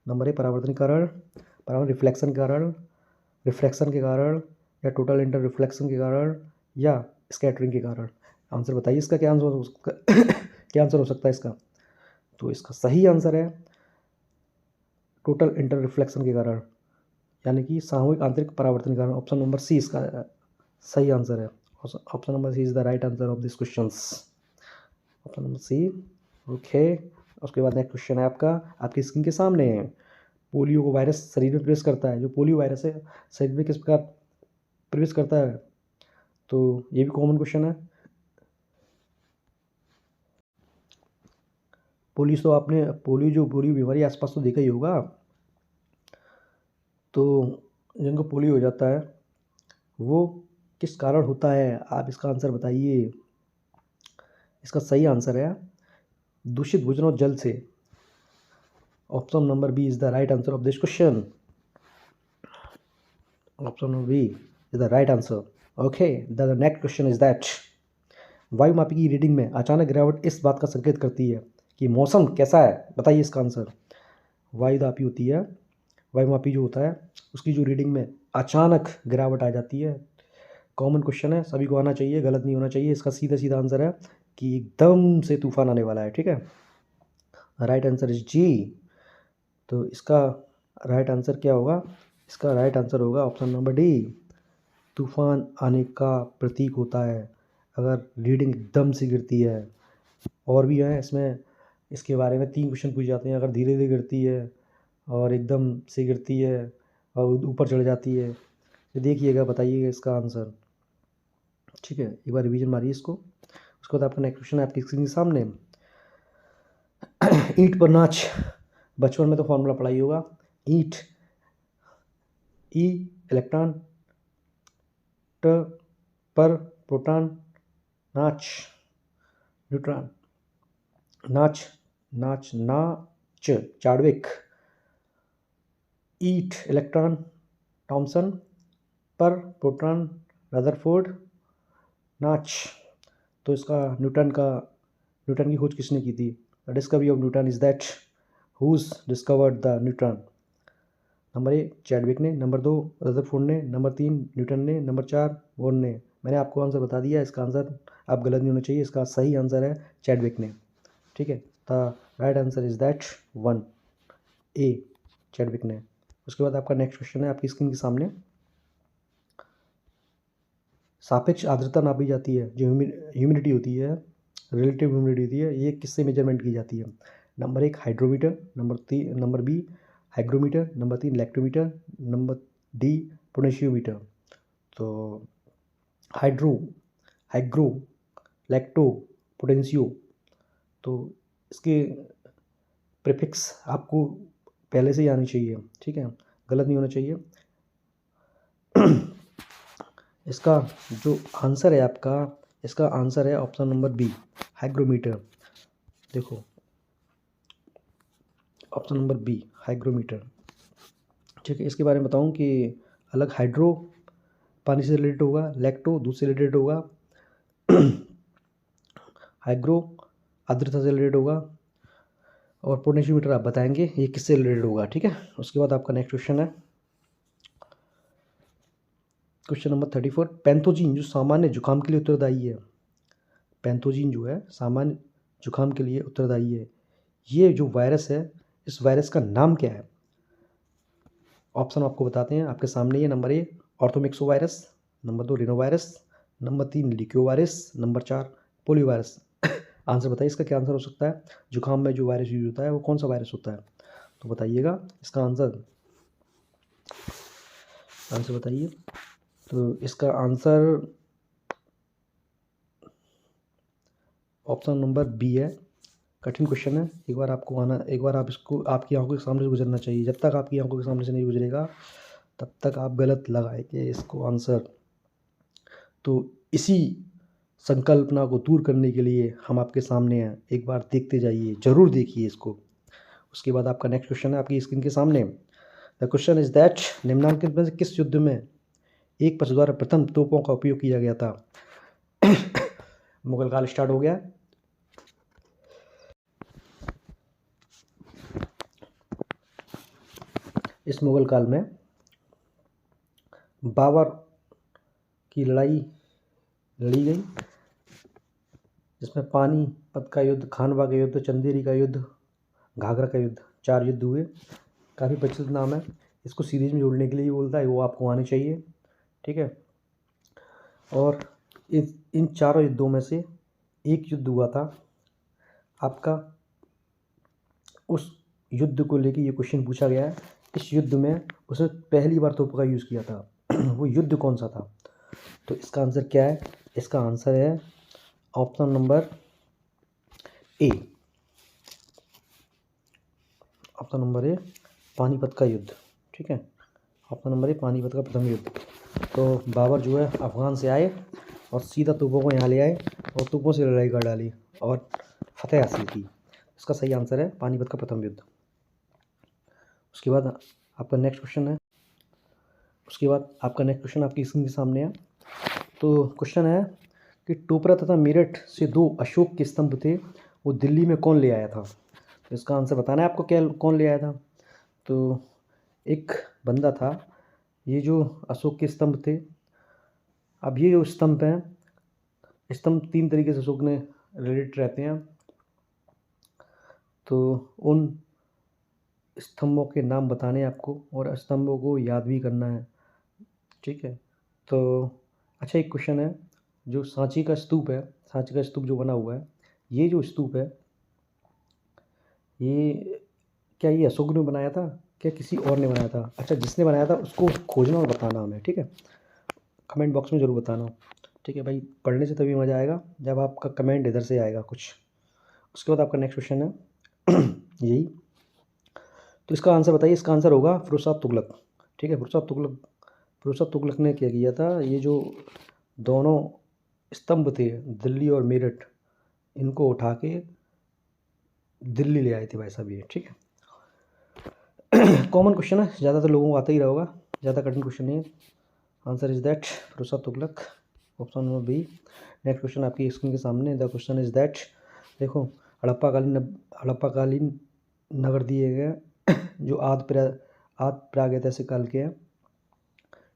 नंबर 1 परावर्तन के कारण, परावर्तन रिफ्लेक्शन के कारण, रिफ्रैक्शन के कारण, या टोटल इंटर रिफ्लेक्शन के कारण, या स्कैटरिंग के कारण। आंसर बताइए इसका क्या आंसर हो सकता क्या आंसर हो सकता है इसका। तो इसका सही आंसर है टोटल इंटर रिफ्लेक्शन के कारण, यानी कि सामूहिक आंतरिक परावर्तन के कारण। ऑप्शन नंबर सी इसका सही आंसर है। Option number C is the right answer of this questions, option number C. Okay, उसके बाद नेक्स्ट क्वेश्चन है आपका आपकी स्क्रीन के सामने है, पोलियो को वायरस शरीर में प्रवेश करता है, जो पोलियो वायरस है शरीर में किस प्रकार प्रवेश करता है। तो ये भी कॉमन क्वेश्चन है। पोलियो तो आपने पोलियो बीमारी आसपास तो देखा ही होगा। तो जिनको पोलियो हो जाता है वो किस कारण होता है, आप इसका आंसर बताइए। इसका सही आंसर है दूषित भोजन और जल से। Option number B is the right answer of this question. Option number B is the right answer. Okay, the next question is that वायुमापी की रीडिंग में अचानक गिरावट इस बात का संकेत करती है कि मौसम कैसा है। बताइए इसका आंसर। वायुमापी होती है, वायुमापी जो होता है उसकी जो रीडिंग में अचानक गिरावट आ जाती है। कॉमन क्वेश्चन है, सभी को आना चाहिए, गलत नहीं होना चाहिए। इसका सीधा सीधा आंसर है कि एकदम से तूफान आने वाला है। ठीक है, राइट आंसर इज जी। तो इसका राइट आंसर क्या होगा? इसका राइट आंसर होगा ऑप्शन नंबर डी, तूफान आने का प्रतीक होता है अगर रीडिंग एकदम से गिरती है। और भी है इसमें, इसके बारे में 3 क्वेश्चन पूछे जाते हैं। अगर धीरे धीरे गिरती है और एकदम से गिरती है और ऊपर चढ़ जाती है, तो देखिएगा, बताइएगा इसका आंसर। ठीक है, एक बार रिवीजन मारिए इसको। उसके बाद आपका नेक्स्ट क्वेश्चन है आपकी स्क्रीन के सामने। ईंट पर नाच, बचपन में तो फॉर्मूला पढ़ा ही होगा। ईंट, ई इलेक्ट्रॉन, ट पर प्रोटॉन, नाच न्यूट्रॉन। नाच नाच नाच चार्विक, ईट इलेक्ट्रॉन थॉमसन, पर प्रोटॉन रदरफोर्ड, नाच। तो इसका न्यूटन की खोज किसने की थी? The discovery of neutron is that whose discovered the neutron. Number A Chadwick ने, नंबर 2 रदरफोर्ड ने, नंबर 3 न्यूटन ने, नंबर 4 बोर्न ने। मैंने आपको आंसर बता दिया, इसका आंसर आप गलत नहीं होना चाहिए। इसका सही आंसर है चैडविक ने। ठीक है, the right answer is that 1 A Chadwick ने। उसके बाद आपका नेक्स्ट क्वेश्चन है आपकी स्क्रीन के सामने। सापेक्ष आर्द्रता नापी जाती है, जो ह्यूमिडिटी होती है, रिलेटिव ह्यूमिडिटी होती है, ये किससे मेजरमेंट की जाती है? Number 1 hydrometer, number B hygrometer, number 3 lactometer, number D potentiometer. तो हाइग्रो, लैक्टो, पोटेंशियो, तो इसके प्रीफिक्स आपको पहले से ही आनी चाहिए। ठीक है, गलत नहीं होना चाहिए। इसका जो आंसर है आपका, इसका आंसर है ऑप्शन नंबर बी हाइग्रोमीटर। देखो, ऑप्शन नंबर बी हाइग्रोमीटर। ठीक है, इसके बारे में बताऊं कि अलग हाइड्रो पानी से रिलेटेड होगा, लैक्टो दूध से रिलेटेड होगा, हाइग्रो आर्द्रता से रिलेटेड होगा, और पोटेशियोमीटर आप बताएंगे ये किससे रिलेटेड होगा। ठीक है, उसके बाद आपका नेक्स्ट क्वेश्चन है क्वेश्चन नंबर 34। पैंथोजीन जो सामान्य जुकाम के लिए उत्तरदायी है, पैंथोजीन जो है सामान्य जुकाम के लिए उत्तरदायी है, ये जो वायरस है, इस वायरस का नाम क्या है? ऑप्शन आपको बताते हैं आपके सामने। ये number 1 orthomyxo virus, number 2 rhinovirus, number 3 लिक्योवायरस, नंबर 4 पोलियोवायरस। आंसर बताइए इसका क्या आंसर हो सकता है? जुकाम में जो वायरस यूज होता है वो कौन सा वायरस होता है? तो बताइएगा इसका आंसर बताइए। तो इसका आंसर ऑप्शन नंबर बी है। कठिन क्वेश्चन है, एक बार आप इसको आपकी आंखों के सामने से गुजरना चाहिए। जब तक आपकी आंखों के सामने से नहीं गुजरेगा तब तक आप गलत लगाएंगे इसको आंसर। तो इसी संकल्पना को दूर करने के लिए हम आपके सामने हैं, एक बार देखते जाइए, जरूर देखिए इसको। उसके बाद आपका नेक्स्ट क्वेश्चन है आपकी स्क्रीन के सामने। द क्वेश्चन इज दैट निम्नलिखित में से किस युद्ध में एक पक्ष द्वारा प्रथम तोपों का उपयोग किया गया था? मुगल काल स्टार्ट हो गया। इस मुगल काल में बाबर की लड़ाई लड़ी गई, जिसमें पानीपत का युद्ध, खानवा का युद्ध, चंदेरी का युद्ध, घाघरा का युद्ध, 4 युद्ध हुए। काफ़ी प्रचलित नाम है, इसको सीरीज में जोड़ने के लिए बोलता है, वो आपको आने चाहिए। ठीक है, और इन चारों युद्धों में से एक युद्ध हुआ था आपका, उस युद्ध को लेके ये क्वेश्चन पूछा गया है। इस युद्ध में उसने पहली बार तोप का यूज़ किया था। वो युद्ध कौन सा था? तो इसका आंसर क्या है? इसका आंसर है ऑप्शन नंबर ए, ऑप्शन नंबर ए पानीपत का युद्ध। ठीक है, ऑप्शन नंबर ए पानीपत का प्रथम युद्ध। तो बाबर जो है अफगान से आए और सीधा तोपों को यहाँ ले आए और तोपों से लड़ाई कर डाली और फतेह हासिल की। इसका सही आंसर है पानीपत का प्रथम युद्ध। उसके बाद आपका नेक्स्ट क्वेश्चन आपकी स्क्रीन के सामने है। तो क्वेश्चन है कि टोपरा तथा मेरठ से 2 अशोक के स्तंभ थे, वो दिल्ली में कौन ले आया था? तो इसका आंसर बताना है आपको, क्या कौन ले आया था। तो एक बंदा था, ये जो अशोक के स्तंभ थे, अब ये जो स्तंभ हैं, स्तंभ 3 तरीके से अशोक ने रिलेटेड रहते हैं, तो उन स्तंभों के नाम बताने हैं आपको और स्तंभों को याद भी करना है, ठीक है। तो अच्छा, एक क्वेश्चन है, जो सांची का स्तूप है, सांची का स्तूप जो बना हुआ है, ये जो स्तूप है, ये क्या ये अशोक ने बनाया था, क्या किसी और ने बनाया था? अच्छा, जिसने बनाया था उसको खोजना और बताना हमें, ठीक है। कमेंट बॉक्स में ज़रूर बताना, ठीक है भाई। पढ़ने से तभी मज़ा आएगा जब आपका कमेंट इधर से आएगा कुछ। उसके बाद आपका नेक्स्ट क्वेश्चन है यही, तो इसका आंसर बताइए। इसका आंसर होगा फिरोज़शाह तुगलक, ठीक है। फिरोज़शाह तुगलक ने क्या किया था, ये जो दोनों स्तंभ थे दिल्ली और मेरठ, इनको उठा के दिल्ली ले आए थे भाई साहब ये, ठीक है। कॉमन क्वेश्चन है, ज़्यादातर लोगों को आता ही रहेगा, ज़्यादा कठिन क्वेश्चन नहीं है। Answer is that Firozshah Tughlaq, option number B. Next question आपकी स्क्रीन के सामने, द क्वेश्चन इज दैट, देखो हड़प्पाकालीन नगर दिए गए जो आद प्राग ऐतिहासिक काल के हैं,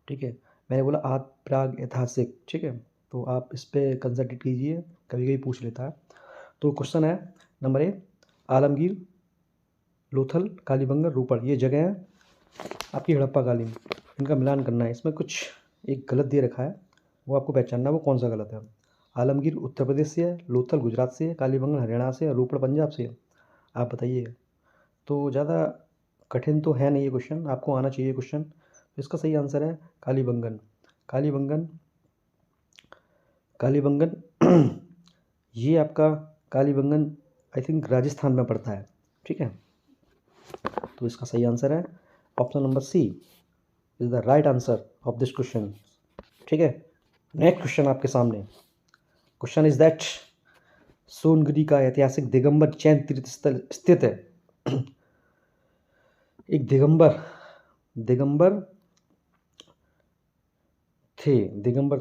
ठीक है। मैंने बोला आद प्राग ऐतिहासिक, ठीक है, तो आप इस पर कंसंट्रेट कीजिए, कभी कभी पूछ लेता है। तो क्वेश्चन है नंबर ए, आलमगीर, लोथल, कालीबंगा, रूपड़, ये जगह है आपकी हड़प्पाकालीन, इनका मिलान करना है। इसमें कुछ एक गलत दे रखा है, वो आपको पहचानना है वो कौन सा गलत है। आलमगीर उत्तर प्रदेश से है, लोथल गुजरात से है, कालीबंगा हरियाणा से है, रूपड़ पंजाब से है, आप बताइए। तो ज़्यादा कठिन तो है नहीं ये क्वेश्चन, आपको आना चाहिए क्वेश्चन। तो इसका सही आंसर है कालीबंगन। ये आपका कालीबंगन आई थिंक राजस्थान में पड़ता है, ठीक है। तो इसका सही आंसर है option number C is the right answer of this question, ठीक है। नेक्स्ट क्वेश्चन आपके सामने, क्वेश्चन इज दैट सोनगिरी का ऐतिहासिक दिगंबर जैन तीर्थ स्थल स्थित है। एक दिगंबर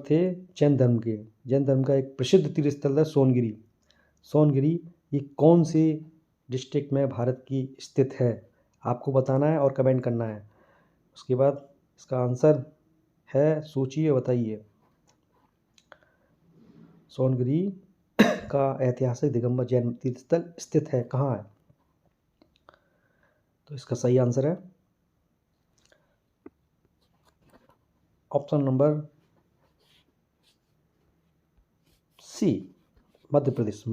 थे जैन धर्म का एक प्रसिद्ध तीर्थ स्थल है सोनगिरी। ये कौन से डिस्ट्रिक्ट में भारत की स्थित है, आपको बताना है और कमेंट करना है। उसके बाद इसका आंसर है, सोचिए बताइए, सोनगिरी का ऐतिहासिक दिगंबर जैन तीर्थ स्थल स्थित है कहाँ है? तो इसका सही आंसर है ऑप्शन नंबर सी, मध्य प्रदेश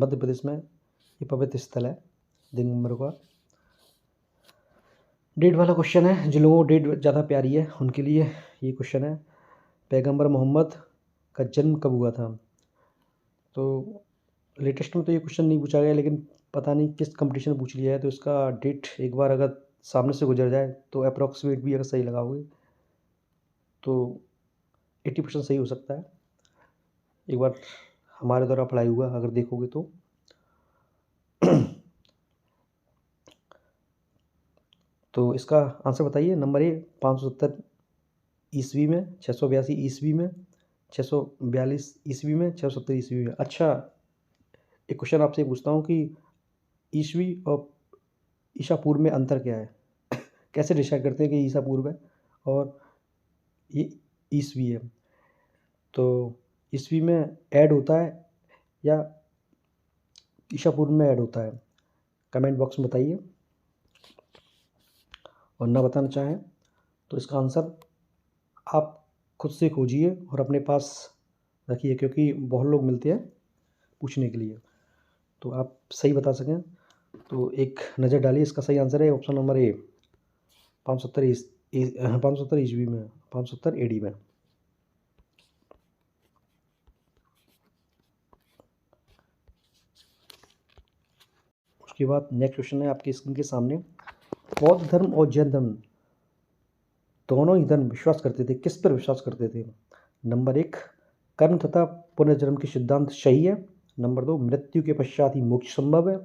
में ये पवित्र स्थल है दिगंबर का। डेट वाला क्वेश्चन है, जिन लोगों को डेट ज़्यादा प्यारी है उनके लिए ये क्वेश्चन है, पैगंबर मोहम्मद का जन्म कब हुआ था? तो लेटेस्ट में तो ये क्वेश्चन नहीं पूछा गया, लेकिन पता नहीं किस कंपटीशन में पूछ लिया है। तो इसका डेट एक बार अगर सामने से गुजर जाए तो अप्रॉक्सीमेट भी अगर सही लगाओगे तो 80% सही हो सकता है। एक बार हमारे द्वारा पढ़ाई हुआ अगर देखोगे तो तो इसका आंसर बताइए। नंबर ए 570 ईस्वी में, 682 ईस्वी में, 642 ईस्वी में, 670 ईस्वी में। अच्छा, एक क्वेश्चन आपसे पूछता हूँ कि ईस्वी और ईसा पूर्व में अंतर क्या है? कैसे डिसाइड करते हैं कि ईसा पूर्व है और ये ईस्वी है? तो ईस्वी में ऐड होता है या ईसा पूर्व में ऐड होता है? कमेंट बॉक्स में बताइए, और ना बताना चाहें तो इसका आंसर आप खुद से खोजिए और अपने पास रखिए, क्योंकि बहुत लोग मिलते हैं पूछने के लिए, तो आप सही बता सकें तो एक नज़र डालिए। इसका सही आंसर है ऑप्शन नंबर ए, 570 ईस्वी में, 570 AD में। उसके बाद नेक्स्ट क्वेश्चन है आपकी स्क्रीन के सामने, बौद्ध धर्म और जैन धर्म दोनों ही धर्म विश्वास करते थे, किस पर विश्वास करते थे? नंबर 1, कर्म तथा पुनर्जन्म के सिद्धांत सही है। नंबर 2, मृत्यु के पश्चात ही मोक्ष संभव है।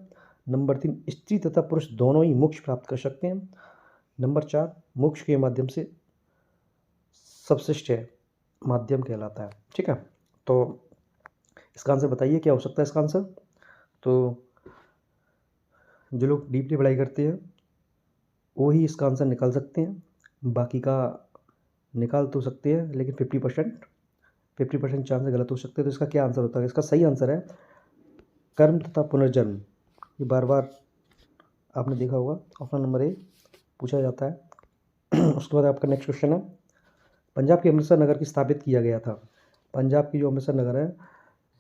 नंबर 3, स्त्री तथा पुरुष दोनों ही मोक्ष प्राप्त कर सकते हैं। नंबर 4, मोक्ष के माध्यम से सबश्रेष्ठ है, माध्यम कहलाता है। ठीक है, तो इसका आंसर बताइए क्या हो सकता है इसका आंसर। तो जो लोग डीपली पढ़ाई करते हैं वो ही इसका आंसर निकाल सकते हैं, बाकी का निकाल तो सकते हैं लेकिन 50% चांस गलत हो सकते हैं। तो इसका क्या आंसर होता है? इसका सही आंसर है कर्म तथा पुनर्जन्म। ये बार बार आपने देखा होगा, ऑप्शन नंबर ए पूछा जाता है। उसके बाद आपका नेक्स्ट क्वेश्चन है, पंजाब के अमृतसर नगर की स्थापित किया गया था। पंजाब की जो अमृतसर नगर है,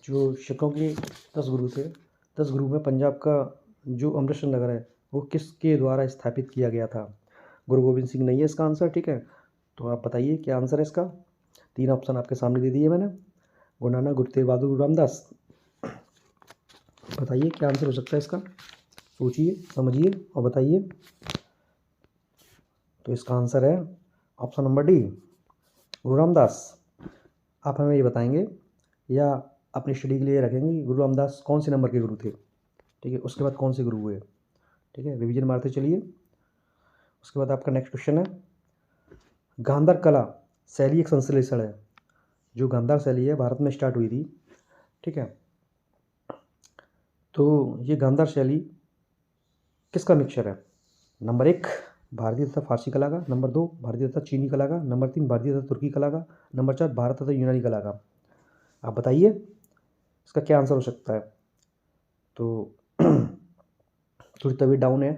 जो सिखों के 10 गुरु थे, 10 गुरु में पंजाब का जो अमृतसर नगर है वो किसके द्वारा स्थापित किया गया था? गुरु गोविंद सिंह नहीं है इसका आंसर। ठीक है, तो आप बताइए क्या आंसर है इसका। 3 ऑप्शन आपके सामने दे दिए मैंने, गुरु नानक, गुरु तेग बहादुर, गुरु रामदास। बताइए क्या आंसर हो सकता है इसका, सोचिए समझिए और बताइए। तो इसका आंसर है ऑप्शन नंबर डी, गुरु रामदास। आप हमें ये बताएंगे या अपनी स्टडी के लिए रखेंगे गुरु रामदास कौन से नंबर के गुरु थे। ठीक है, उसके बाद कौन से गुरु हुए। ठीक है, रिवीजन मारते चलिए। उसके बाद आपका नेक्स्ट क्वेश्चन है, गांधार कला शैली एक संश्लेषण है। जो गांधार शैली है भारत में स्टार्ट हुई थी। ठीक है, तो ये गांधार शैली किसका मिक्सचर है? नंबर 1, भारतीय तथा फारसी कला का। नंबर 2, भारतीय तथा चीनी कला का। नंबर 3, भारतीय तथा तुर्की कला का। नंबर 4, भारत तथा यूनानी कला का। आप बताइए इसका क्या आंसर हो सकता है। तो थोड़ी तबीयत डाउन है।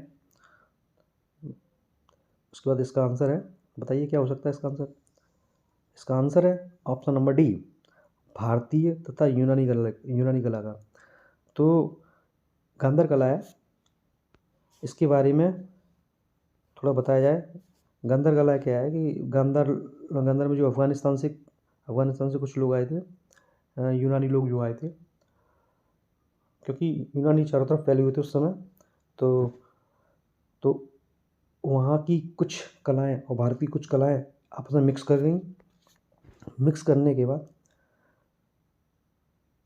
उसके बाद इसका आंसर है, बताइए क्या हो सकता है इसका आंसर। इसका आंसर है ऑप्शन नंबर डी, भारतीय तथा यूनानी कला का। तो गांधार कला है, इसके बारे में थोड़ा बताया जाए। गांधार कला क्या है कि गांधार में जो अफ़गानिस्तान से कुछ लोग आए थे, यूनानी लोग जो आए थे, क्योंकि यूनानी चारों तरफ फैले हुए थे उस समय। तो वहाँ की कुछ कलाएं और भारत की कुछ कलाएं आपस में मिक्स कर गई। मिक्स करने के बाद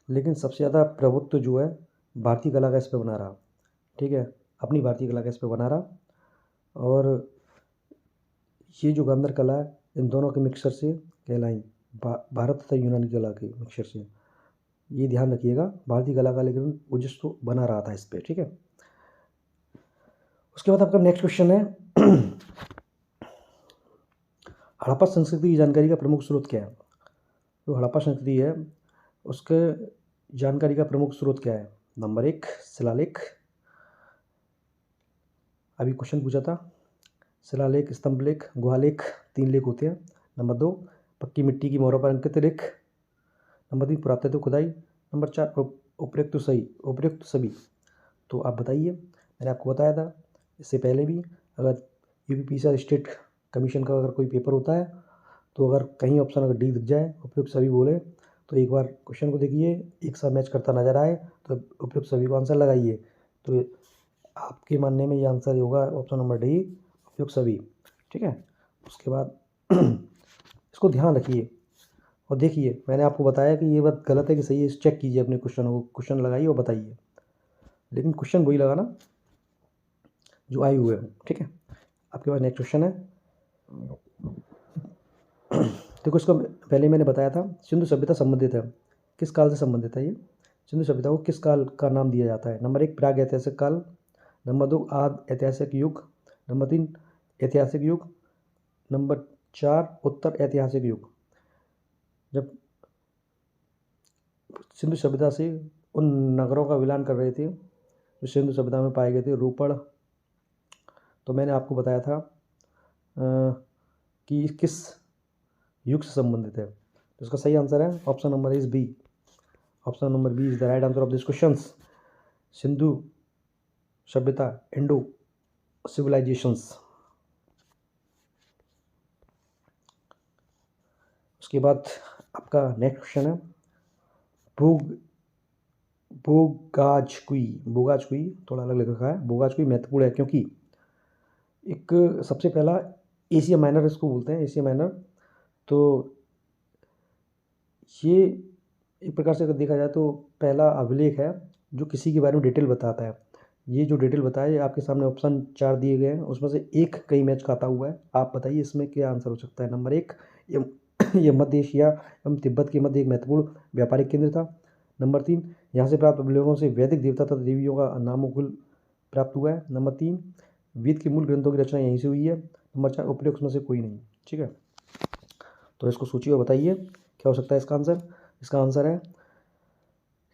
लेकिन सबसे ज़्यादा प्रभुत्व जो है भारतीय कला का इस पर बना रहा। ठीक है, अपनी भारतीय कला का इस पर बना रहा। और ये जो गांधार कला है इन दोनों के मिक्सचर से कहलाई, भारत तथा यूनानी कला के मिक्सचर से। ये ध्यान रखिएगा, भारतीय कला का लेकिन वजह बना रहा था इस पर। ठीक है, उसके बाद आपका नेक्स्ट क्वेश्चन है, हड़प्पा संस्कृति की जानकारी का प्रमुख स्रोत क्या है? जो हड़प्पा संस्कृति है उसके जानकारी का प्रमुख स्रोत क्या है? नंबर 1, शिलालेख। अभी क्वेश्चन पूछा था, शिलालेख, स्तंभ लेख, गुहालेख, 3 लेख होते हैं। नंबर 2, पक्की मिट्टी की मोहरों पर अंकित लेख। नंबर 3, पुरातत्व खुदाई। नंबर 4, उपयुक्त सभी। तो आप बताइए, मैंने आपको बताया था इससे पहले भी, अगर यूपीपीसीआर स्टेट कमीशन का अगर कोई पेपर होता है तो अगर कहीं ऑप्शन अगर डी दिख जाए, उपयुक्त सभी बोले, तो एक बार क्वेश्चन को देखिए, एक साथ मैच करता नजर आए तो उपयुक्त सभी को आंसर लगाइए। तो आपके मानने में ये आंसर होगा ऑप्शन नंबर डी, उपयुक्त सभी। ठीक है, उसके बाद इसको ध्यान रखिए और देखिए, मैंने आपको बताया कि ये बात गलत है कि सही है, चेक कीजिए अपने क्वेश्चन लगाइए और बताइए, लेकिन क्वेश्चन वही लगाना जो आए हुए हैं। ठीक है, आपके पास नेक्स्ट क्वेश्चन है। देखो, इसको पहले मैंने बताया था, सिंधु सभ्यता संबंधित है, किस काल से संबंधित है ये? सिंधु सभ्यता को किस काल का नाम दिया जाता है? नंबर 1, प्राग ऐतिहासिक काल। नंबर 2, आदि ऐतिहासिक युग। नंबर 3, ऐतिहासिक युग। नंबर 4, उत्तर ऐतिहासिक युग। जब सिंधु सभ्यता से उन नगरों का विलान कर रहे थे जो सिंधु सभ्यता में पाए गए थे, रोपड़, तो मैंने आपको बताया था कि किस युग से संबंधित है। तो इसका सही आंसर है option number is B. Option number B is the right answer of this question. Sindhu सभ्यता, इंडो सिविलाइजेशंस। उसके बाद आपका नेक्स्ट क्वेश्चन है, बोगाजकुई थोड़ा अलग लिख रखा है। बोगाजकुई महत्वपूर्ण है क्योंकि एक सबसे पहला एशिया माइनर इसको बोलते हैं, एशिया माइनर। तो ये एक प्रकार से अगर देखा जाए तो पहला अभिलेख है जो किसी के बारे में डिटेल बताता है। ये जो डिटेल बताया ये आपके सामने ऑप्शन 4 दिए गए हैं, उसमें से एक कई मैच खाता हुआ है। आप बताइए इसमें क्या आंसर हो सकता है। नंबर 1, ये ये मध्य एशिया एवं तिब्बत के मध्य एक महत्वपूर्ण व्यापारिक केंद्र था। नंबर 3, यहाँ से प्राप्त अवलोकनों से वैदिक देवता तथा देवियों का नामोकुल प्राप्त हुआ है। नंबर 3, वेद के मूल ग्रंथों की रचना यहीं से हुई है। नंबर 4, उपरोक्त में से कोई नहीं। ठीक है, तो इसको सोचिए और बताइए क्या हो सकता है इसका आंसर। इसका आंसर है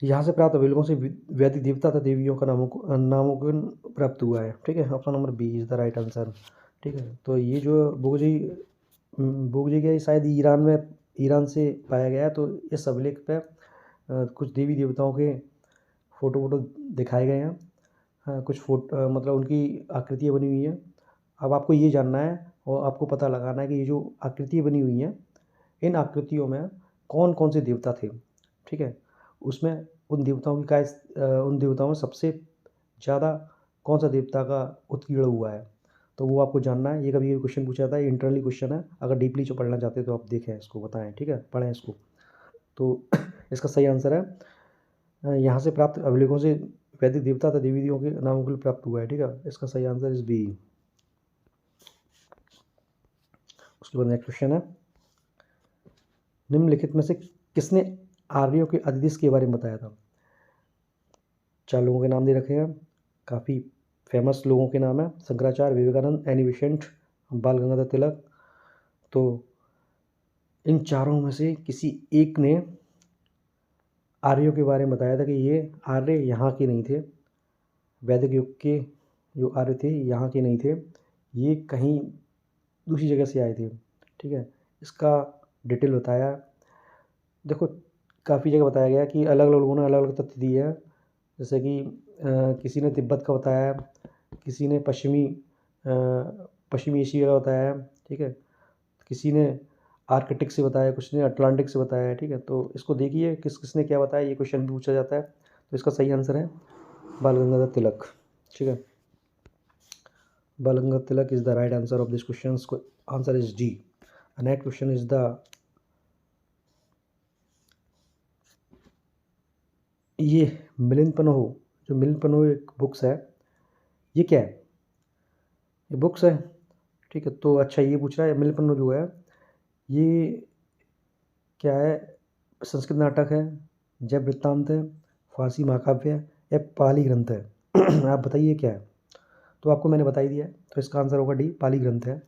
यहाँ से प्राप्त अवलोकनों से वैदिक देवता तथा देवियों का नामोकन प्राप्त हुआ है। ठीक है, option number B is the right answer. ठीक है, तो ये जो बोगजी का शायद ईरान से पाया गया है। तो इस अभिलेख पे कुछ देवी देवताओं के फ़ोटो दिखाए गए हैं। कुछ मतलब उनकी आकृतियाँ बनी हुई हैं। अब आपको ये जानना है और आपको पता लगाना है कि ये जो आकृतियाँ बनी हुई हैं, इन आकृतियों में कौन कौन से देवता थे। ठीक है, उसमें उन देवताओं में सबसे ज़्यादा कौन सा देवता का उत्कीर्ण हुआ है, तो वो आपको जानना है। ये कभी क्वेश्चन पूछा जाता है, इंटरनली क्वेश्चन है। अगर डीपली जो पढ़ना चाहते हैं तो आप देखें इसको, बताएं। ठीक है, पढ़ें इसको। तो इसका सही आंसर है यहाँ से प्राप्त अभिलेखों से वैदिक देवता तथा देवी देवियों के नामों प्राप्त हुआ है। ठीक है, इसका सही आंसर इस बी। उसके बाद नेक्स्ट क्वेश्चन है, निम्नलिखित में से किसने आर्यों के अधिदेश के बारे में बताया था। 4 लोगों के नाम दे रखे हैं, काफ़ी फेमस लोगों के नाम है। शंकराचार्य, विवेकानंद, एनी बेसेंट, बाल गंगाधर तिलक। तो इन चारों में से किसी एक ने आर्यों के बारे में बताया था कि ये आर्य यहाँ के नहीं थे, वैदिक युग के जो आर्य थे यहाँ के नहीं थे, ये कहीं दूसरी जगह से आए थे। ठीक है, इसका डिटेल बताया। देखो, काफ़ी जगह बताया गया कि अलग अलग लोगों ने अलग अलग तथ्य दिए हैं। जैसे कि किसी ने तिब्बत का बताया है, किसी ने पश्चिमी एशिया का बताया है। ठीक है, किसी ने आर्कटिक से बताया, कुछ ने अटलांटिक से बताया है। ठीक है, तो इसको देखिए किस किसने क्या बताया, ये क्वेश्चन भी पूछा जाता है। तो इसका सही आंसर है बाल गंगाधर तिलक। ठीक है, Bal Gangadhar Tilak is the right answer of this question. Answer is D. Next question is ये मिलिंद पन्हो, जो मिलिंद पन्हो एक बुक्स है, ये क्या है, ये बुक्स है। ठीक है, तो अच्छा ये पूछ रहा है मिलिंद पन्हो जो है ये क्या है, संस्कृत नाटक है, जय वृत्तांत है, फारसी महाकाव्य है, या पाली ग्रंथ है। आप बताइए क्या है। तो आपको मैंने बता ही दिया है, तो इसका आंसर होगा डी, पाली ग्रंथ है,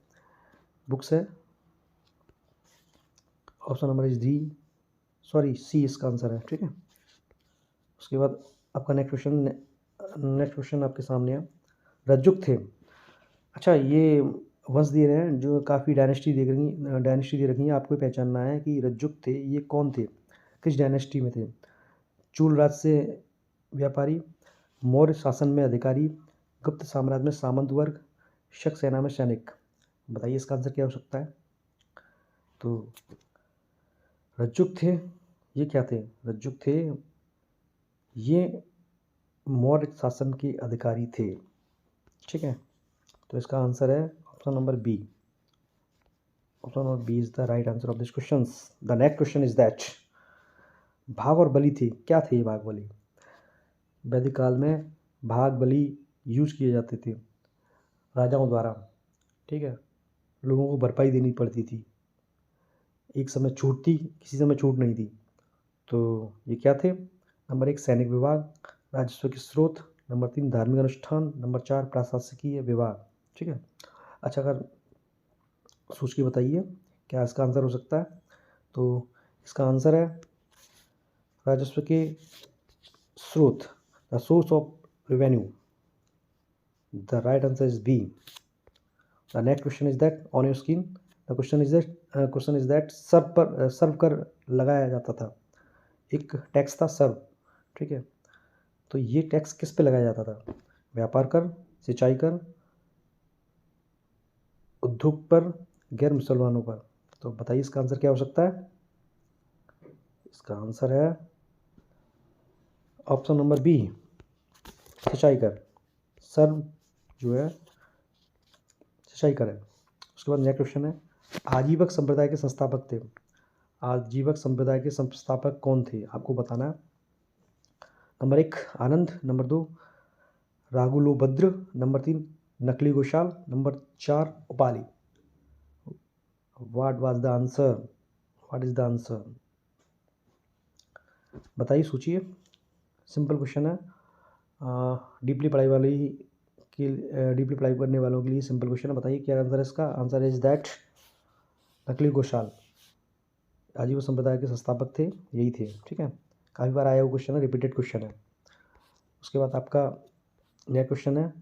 बुक्स है। Option number is D, sorry C इसका आंसर है। ठीक है, उसके बाद आपका नेक्स्ट क्वेश्चन आपके सामने है, रज्जुक थे। अच्छा, ये वंश दे रहे हैं जो काफ़ी डायनेस्टी दे रखी है। आपको ये पहचानना है कि रज्जुक थे ये कौन थे, किस डायनेस्टी में थे। चूल राज से व्यापारी, मौर्य शासन में अधिकारी, गुप्त साम्राज्य में सामंत वर्ग, शक सेना में सैनिक। बताइए इसका आंसर क्या हो सकता है। तो रज्जुक थे ये क्या थे, रज्जुक थे ये मौर्य शासन के अधिकारी थे। ठीक है, तो इसका आंसर है option number B. Option number B is the right answer of this question. The next question is that भाग और बलि थे, क्या थे ये भाग बलि। वैदिक काल में भाग बलि यूज किए जाते थे राजाओं द्वारा। ठीक है, लोगों को भरपाई देनी पड़ती थी, एक समय छूट थी, किसी समय छूट नहीं थी। तो ये क्या थे, नंबर 1 सैनिक विभाग, राजस्व के स्रोत, नंबर 3 धार्मिक अनुष्ठान, नंबर 4 प्रशासकीय विभाग। ठीक है, अच्छा अगर सोच के बताइए क्या इसका आंसर हो सकता है। तो इसका आंसर है राजस्व के स्रोत, the source of revenue. The right answer is B. The next question is that on your screen, the question is that सर्व कर लगाया जाता था, एक टैक्स था सर्व। ठीक है, तो ये टैक्स किस पे लगाया जाता था, व्यापार कर, सिंचाई कर, उद्योग पर, गैर मुसलमानों पर। तो बताइए इसका आंसर क्या हो सकता है। इसका आंसर है ऑप्शन नंबर बी, सिंचाई कर, सर्व जो है सिंचाई कर है। उसके बाद नेक्स्ट क्वेश्चन है, आजीवक संप्रदाय के संस्थापक थे। आजीवक संप्रदाय के संस्थापक कौन थे, आपको बताना है। नंबर 1 आनंद, नंबर 2 रागुलो भद्र, नंबर 3 नकली Goshal, number 4 Upali. What was the answer? What is the answer? बताइए, सोचिए। सिंपल क्वेश्चन है, डीपली पढ़ाई करने वालों के लिए सिंपल क्वेश्चन है। बताइए क्या आंसर है इसका? आंसर इज दैट नकली गोशाल आजीव संप्रदाय के संस्थापक थे, यही थे। ठीक है, काफ़ी बार आया हुआ क्वेश्चन है, रिपीटेड क्वेश्चन है। उसके बाद आपका नया क्वेश्चन है,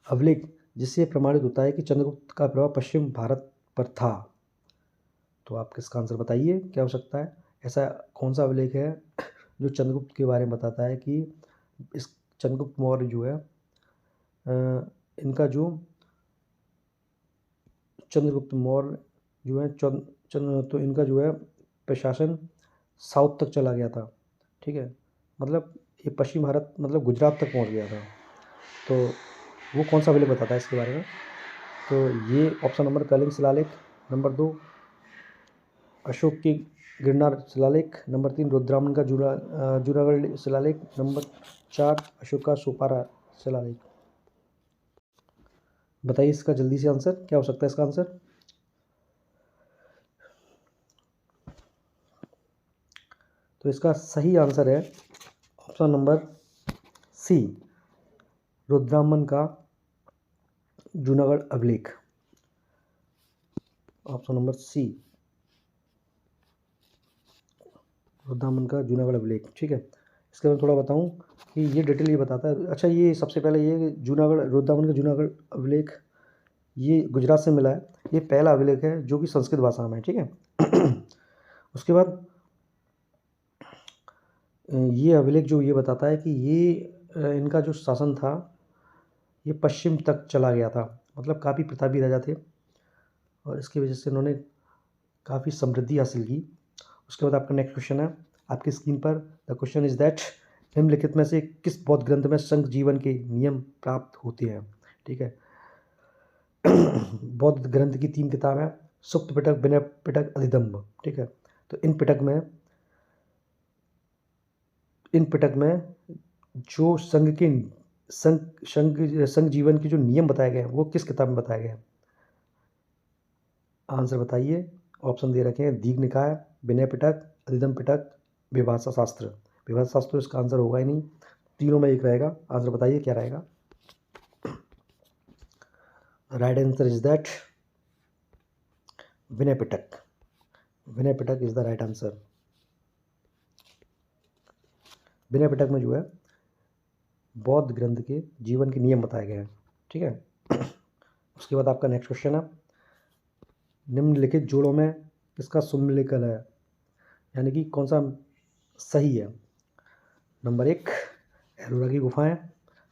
अभिलेख जिससे प्रमाणित होता है कि चंद्रगुप्त का प्रभाव पश्चिम भारत पर था। तो आप किसका आंसर बताइए, क्या हो सकता है? ऐसा कौन सा अभिलेख है जो चंद्रगुप्त के बारे में बताता है कि इस चंद्रगुप्त मौर्य जो है इनका जो चंद्रगुप्त मौर्य जो है तो इनका जो है प्रशासन साउथ तक चला गया था। ठीक है, मतलब ये पश्चिम भारत मतलब गुजरात तक पहुंच गया था। तो वो कौन सा अभिलेख बताता है इसके बारे में? तो ये ऑप्शन नंबर कलिंग शिलालेख, नंबर 2 अशोक की गिरनार शिलालेख, नंबर 3 रुद्रामन का जूनागढ़ शिलालेख, नंबर 4 अशोक का सोपारा शिलालेख। बताइए इसका जल्दी से आंसर, क्या हो सकता है इसका आंसर? तो इसका सही आंसर है ऑप्शन नंबर सी, रुद्रामन का जूनागढ़ अभिलेख। ऑप्शन नंबर सी, रुद्रामन का जूनागढ़ अभिलेख। ठीक है, इसके बारे में थोड़ा बताऊं कि ये डिटेल ये बताता है। अच्छा, ये सबसे पहले ये रुद्रामन का जूनागढ़ अभिलेख ये गुजरात से मिला है। ये पहला अभिलेख है जो कि संस्कृत भाषा में है। ठीक है उसके बाद ये अभिलेख जो ये बताता है कि ये इनका जो शासन था ये पश्चिम तक चला गया था, मतलब काफ़ी प्रतापी राजा थे और इसकी वजह से इन्होंने काफ़ी समृद्धि हासिल की। उसके बाद आपका नेक्स्ट क्वेश्चन है आपकी स्क्रीन पर। द क्वेश्चन इज दैट निम्नलिखित में से किस बौद्ध ग्रंथ में संघ जीवन के नियम प्राप्त होते हैं? ठीक है बौद्ध ग्रंथ की 3 किताब हैं, सुप्त पिटक, विनय पिटक, अधिदम्भ। ठीक है, तो इन पिटक में जो संघ जीवन के जो नियम बताए गए हैं वो किस किताब में बताए गए हैं? आंसर बताइए। ऑप्शन दे रखे हैं, दीघ निकाय, विनय पिटक, अधिदम्भ पिटक, विभाषा शास्त्र। विभाषा शास्त्र तो इसका आंसर होगा ही नहीं, तीनों में एक रहेगा। आंसर बताइए क्या रहेगा? Right answer is that Vinay Pitak. Vinay Pitak is the right answer. Vinay Pitak में जो है बौद्ध ग्रंथ के जीवन के नियम बताए गए हैं। ठीक है उसके बाद आपका नेक्स्ट क्वेश्चन है, निम्नलिखित जोड़ों में किसका सुमेलित है, यानी कि कौन सा सही है? नंबर 1 एलोरा की गुफाएं,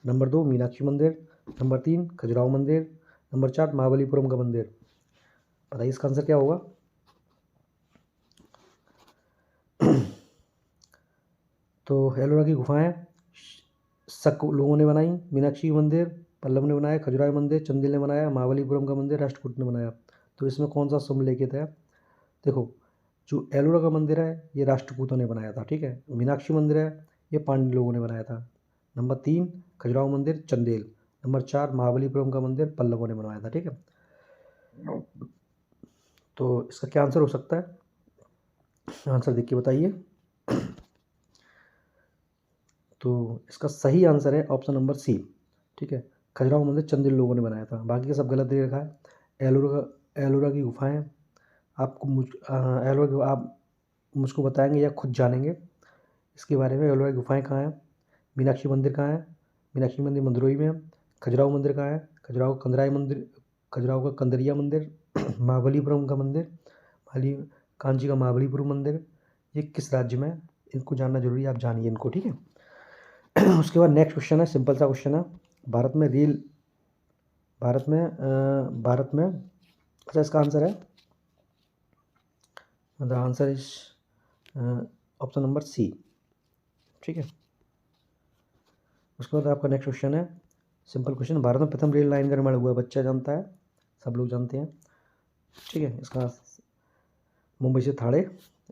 नंबर 2 मीनाक्षी मंदिर, नंबर 3 खजुराहो मंदिर, नंबर 4 महाबलीपुरम का मंदिर। बताइए इसका आंसर क्या होगा? तो एलोरा की गुफाएं शक लोगों ने बनाई, मीनाक्षी मंदिर पल्लव ने बनाया, खजुराहो मंदिर चंदेल ने बनाया, महाबलीपुरम का मंदिर राष्ट्रकूट ने बनाया। तो इसमें कौन सा सुमेलित है? देखो, जो एलोरा का मंदिर है ये राष्ट्रकूटों ने बनाया था। ठीक है, मीनाक्षी मंदिर है ये पांड्य लोगों ने बनाया था। नंबर 3 खजुराहो मंदिर चंदेल, नंबर 4 महाबलीपुरम का मंदिर पल्लवों ने बनवाया था। ठीक है, तो इसका क्या आंसर हो सकता है? आंसर देख के बताइए। तो इसका सही आंसर है ऑप्शन नंबर सी। ठीक है, खजुराहो मंदिर चंदेल लोगों ने बनाया था, बाकी का सब गलत दे रखा है। एलोरा की गुफाएं आप मुझको बताएंगे या खुद जानेंगे इसके बारे में? एलोरा की गुफाएं कहाँ हैं? मीनाक्षी मंदिर कहाँ है? मीनाक्षी मंदिर मदुरई में है। खजुराहो मंदिर कहाँ है? खजुराहो का कंदरिया मंदिर महाबलीपुरम का मंदिर कांची का महाबलीपुरम मंदिर, ये किस राज्य में है? इनको जानना जरूरी है, आप जानिए इनको। ठीक है उसके बाद नेक्स्ट क्वेश्चन है, सिंपल सा क्वेश्चन है, भारत में अच्छा इसका आंसर है, the answer is option number C. ठीक है, उसके बाद आपका नेक्स्ट क्वेश्चन है, सिंपल क्वेश्चन, भारत में प्रथम रेल लाइन का निर्माण हुआ? बच्चा जानता है, सब लोग जानते हैं। ठीक है, इसका मुंबई से Thane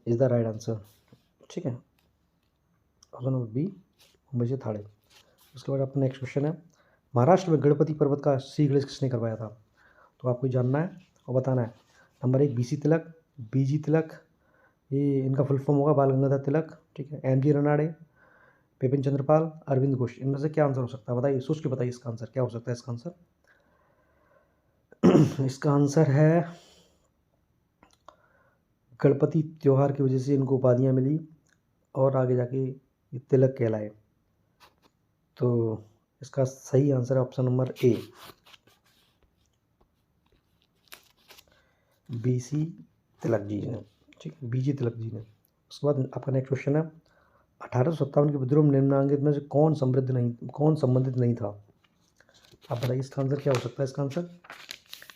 is the right answer. ठीक है, ऑप्शन नंबर बी मुंबई से थाड़े। उसके बाद आपका नेक्स्ट क्वेश्चन है, महाराष्ट्र में गणपति पर्वत का श्रीगणेश किसने करवाया था? तो आपको जानना है और बताना है। नंबर 1 BC तिलक, BG तिलक, ये इनका फुल फॉर्म होगा बाल गंगाधर तिलक, ठीक है, MG रनाड़े, बिपिन चंद्रपाल, अरविंद घोष। इनमें से क्या आंसर हो सकता है? बताइए, सोच के बताइए इसका आंसर क्या हो सकता है। इसका आंसर इसका आंसर है गणपति त्योहार की वजह से इनको उपाधियाँ मिली और आगे जाके ये तिलक कहलाए। तो इसका सही आंसर है ऑप्शन नंबर ए, BC तिलक जी ने, ठीक है, BG तिलक जी ने। उसके बाद आपका नेक्स्ट क्वेश्चन है, 1857 के विद्रोह में निम्नांकित में से कौन संबंधित नहीं था? आप बताइए इसका आंसर क्या हो सकता है। इसका आंसर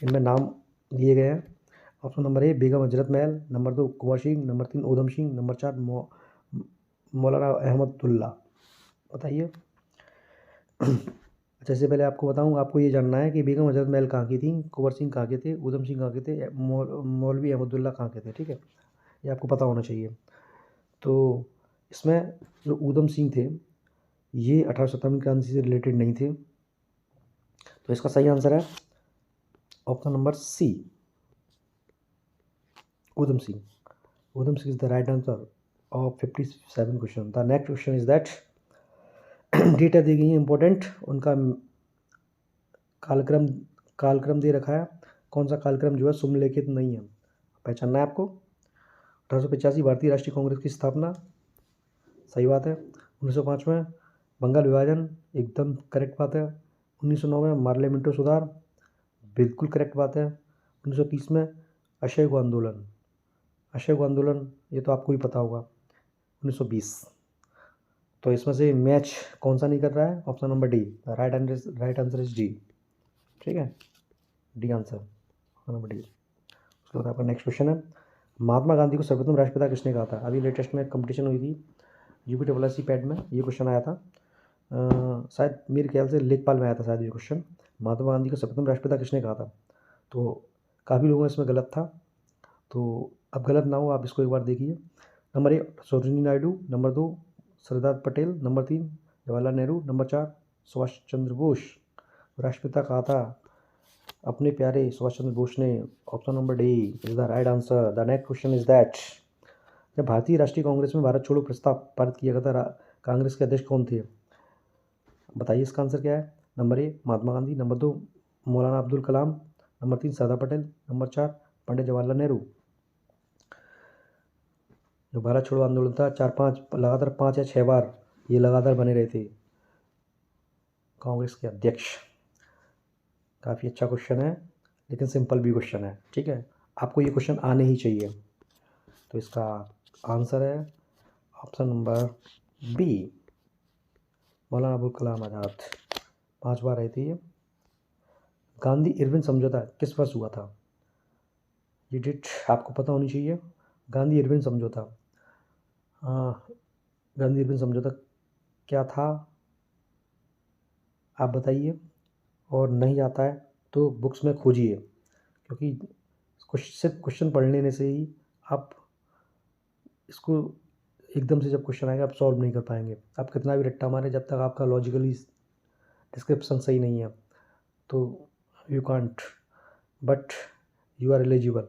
इनमें नाम दिए गए हैं। ऑप्शन नंबर ए Begum Hazrat Mahal, number 2 Kunwar Singh, number 3 Udham Singh, number 4 मौलाना अहमदुल्ला। बताइए। अच्छा, इससे पहले आपको बताऊं, आपको ये जानना है कि बेगम हजरत महल कहाँ की थी, कुंवर सिंह कहाँ के थे, ऊधम सिंह कहाँ के थे, मौलवी अहमदुल्ला कहाँ के थे, ठीक है, ये आपको पता होना चाहिए। तो इसमें जो ऊधम सिंह थे ये 1857 क्रांति से रिलेटेड नहीं थे। तो इसका सही आंसर है option number C, Udham Singh. Udham Singh is the right answer of 57 question. The next question is that, data दी गई है इंपॉर्टेंट, उनका कालक्रम दे रखा है, कौन सा कालक्रम जो है सुमलेखित नहीं है, पहचानना है आपको। 1885 भारतीय राष्ट्रीय कांग्रेस की स्थापना, सही बात है। 1905 में बंगाल विभाजन, एकदम करेक्ट बात है। 1909 में मार्ले मिंटो सुधार, बिल्कुल करेक्ट बात है। 1930 में असहयोग आंदोलन, ये तो आपको ही पता होगा। 1920। तो इसमें से मैच कौन सा नहीं कर रहा है? Option number D, right answer is D, ठीक है, D answer, option number D. उसके बाद आपका नेक्स्ट क्वेश्चन है, महात्मा गांधी को सर्वप्रथम राष्ट्रपिता किसने कहा था? अभी लेटेस्ट में कंपटीशन हुई थी UPSSC पैड में, ये क्वेश्चन आया था, शायद मेरे ख्याल से लेखपाल में आया था शायद ये क्वेश्चन, महात्मा गांधी को सर्वप्रथम राष्ट्रपिता किसने कहा था? तो काफ़ी लोगों इसमें गलत था, तो अब गलत ना हो, आप इसको एक बार देखिए। Number 1 Sarojini Naidu, number 2 Sardar Patel, number 3 Jawaharlal Nehru, number 4 Subhash Chandra Bose. राष्ट्रपिता कहा था अपने प्यारे सुभाष चंद्र बोस ने, option number D is the right answer. The next question is that, जब भारतीय राष्ट्रीय कांग्रेस में भारत छोड़ो प्रस्ताव पारित किया गया था, कांग्रेस के अध्यक्ष कौन थे? बताइए इसका आंसर क्या है। नंबर 1 महात्मा गांधी, नंबर 2 मौलाना अब्दुल कलाम, नंबर 3 सरदार पटेल, नंबर 4 पंडित जवाहरलाल नेहरू। जो भारत छोड़ो आंदोलन था, 4-5 लगातार 5 या 6 बार ये लगातार बने रहे थे कांग्रेस के अध्यक्ष। काफ़ी अच्छा क्वेश्चन है, लेकिन सिंपल भी क्वेश्चन है, ठीक है, आपको ये क्वेश्चन आने ही चाहिए। तो इसका आंसर है ऑप्शन नंबर बी, मौलाना अबुल कलाम आज़ाद। 5 बार रहे थे ये। गांधी इरविन समझौता किस वर्ष हुआ था? ये डेट आपको पता होनी चाहिए। गांधी इरविन समझौता, गांधी इरविन समझौता क्या था, आप बताइए, और नहीं आता है तो बुक्स में खोजिए, क्योंकि सिर्फ क्वेश्चन पढ़ लेने से ही आप इसको एकदम से जब क्वेश्चन आएगा आप सॉल्व नहीं कर पाएंगे। आप कितना भी रट्टा मारे, जब तक आपका लॉजिकली डिस्क्रिप्शन सही नहीं है तो you can't, but you are eligible,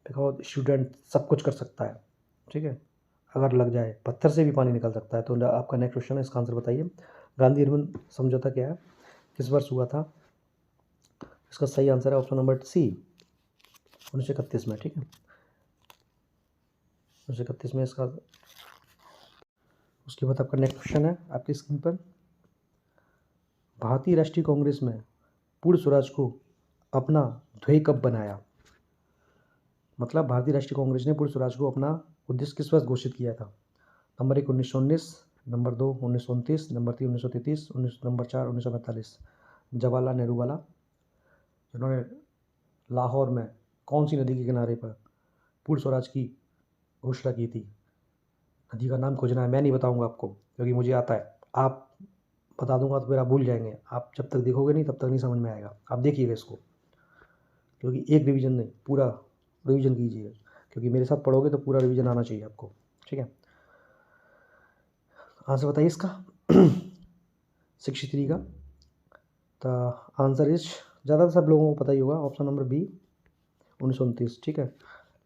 because student सब कुछ कर सकता है, ठीक है, अगर लग जाए पत्थर से भी पानी निकल सकता है। तो आपका नेक्स्ट क्वेश्चन है, इसका आंसर बताइए। गांधी इरविन समझौता क्या है, किस वर्ष हुआ था? इसका सही आंसर है ऑप्शन नंबर सी, 1931 में, ठीक है, 1931 में इसका। उसके बाद आपका नेक्स्ट क्वेश्चन है आपकी स्क्रीन पर, भारतीय राष्ट्रीय कांग्रेस में पूर्ण स्वराज को अपना ध्येय कब बनाया? मतलब भारतीय राष्ट्रीय कांग्रेस ने पूर्ण स्वराज को अपना उद्देश्य किस वर्ष घोषित किया था? Number 1 1919, number 2 1929, number 3 1933, number 4 1945। Jawaharlal Nehru वाला, जिन्होंने लाहौर में कौन सी नदी के किनारे पर पूर्ण स्वराज की घोषणा की थी? नदी का नाम खोजना है, मैं नहीं बताऊंगा आपको क्योंकि मुझे आता है, आप बता दूंगा तो फिर आप भूल जाएंगे, आप जब तक देखोगे नहीं तब तक नहीं समझ में आएगा। आप देखिएगा इसको, क्योंकि एक रिवीजन नहीं, पूरा रिवीजन कीजिएगा, क्योंकि मेरे साथ पढ़ोगे तो पूरा रिवीजन आना चाहिए आपको, ठीक है। आंसर बताइए इसका। 63 का। द आंसर इज, ज़्यादा सब लोगों को पता ही होगा, ऑप्शन नंबर बी 1929। ठीक है,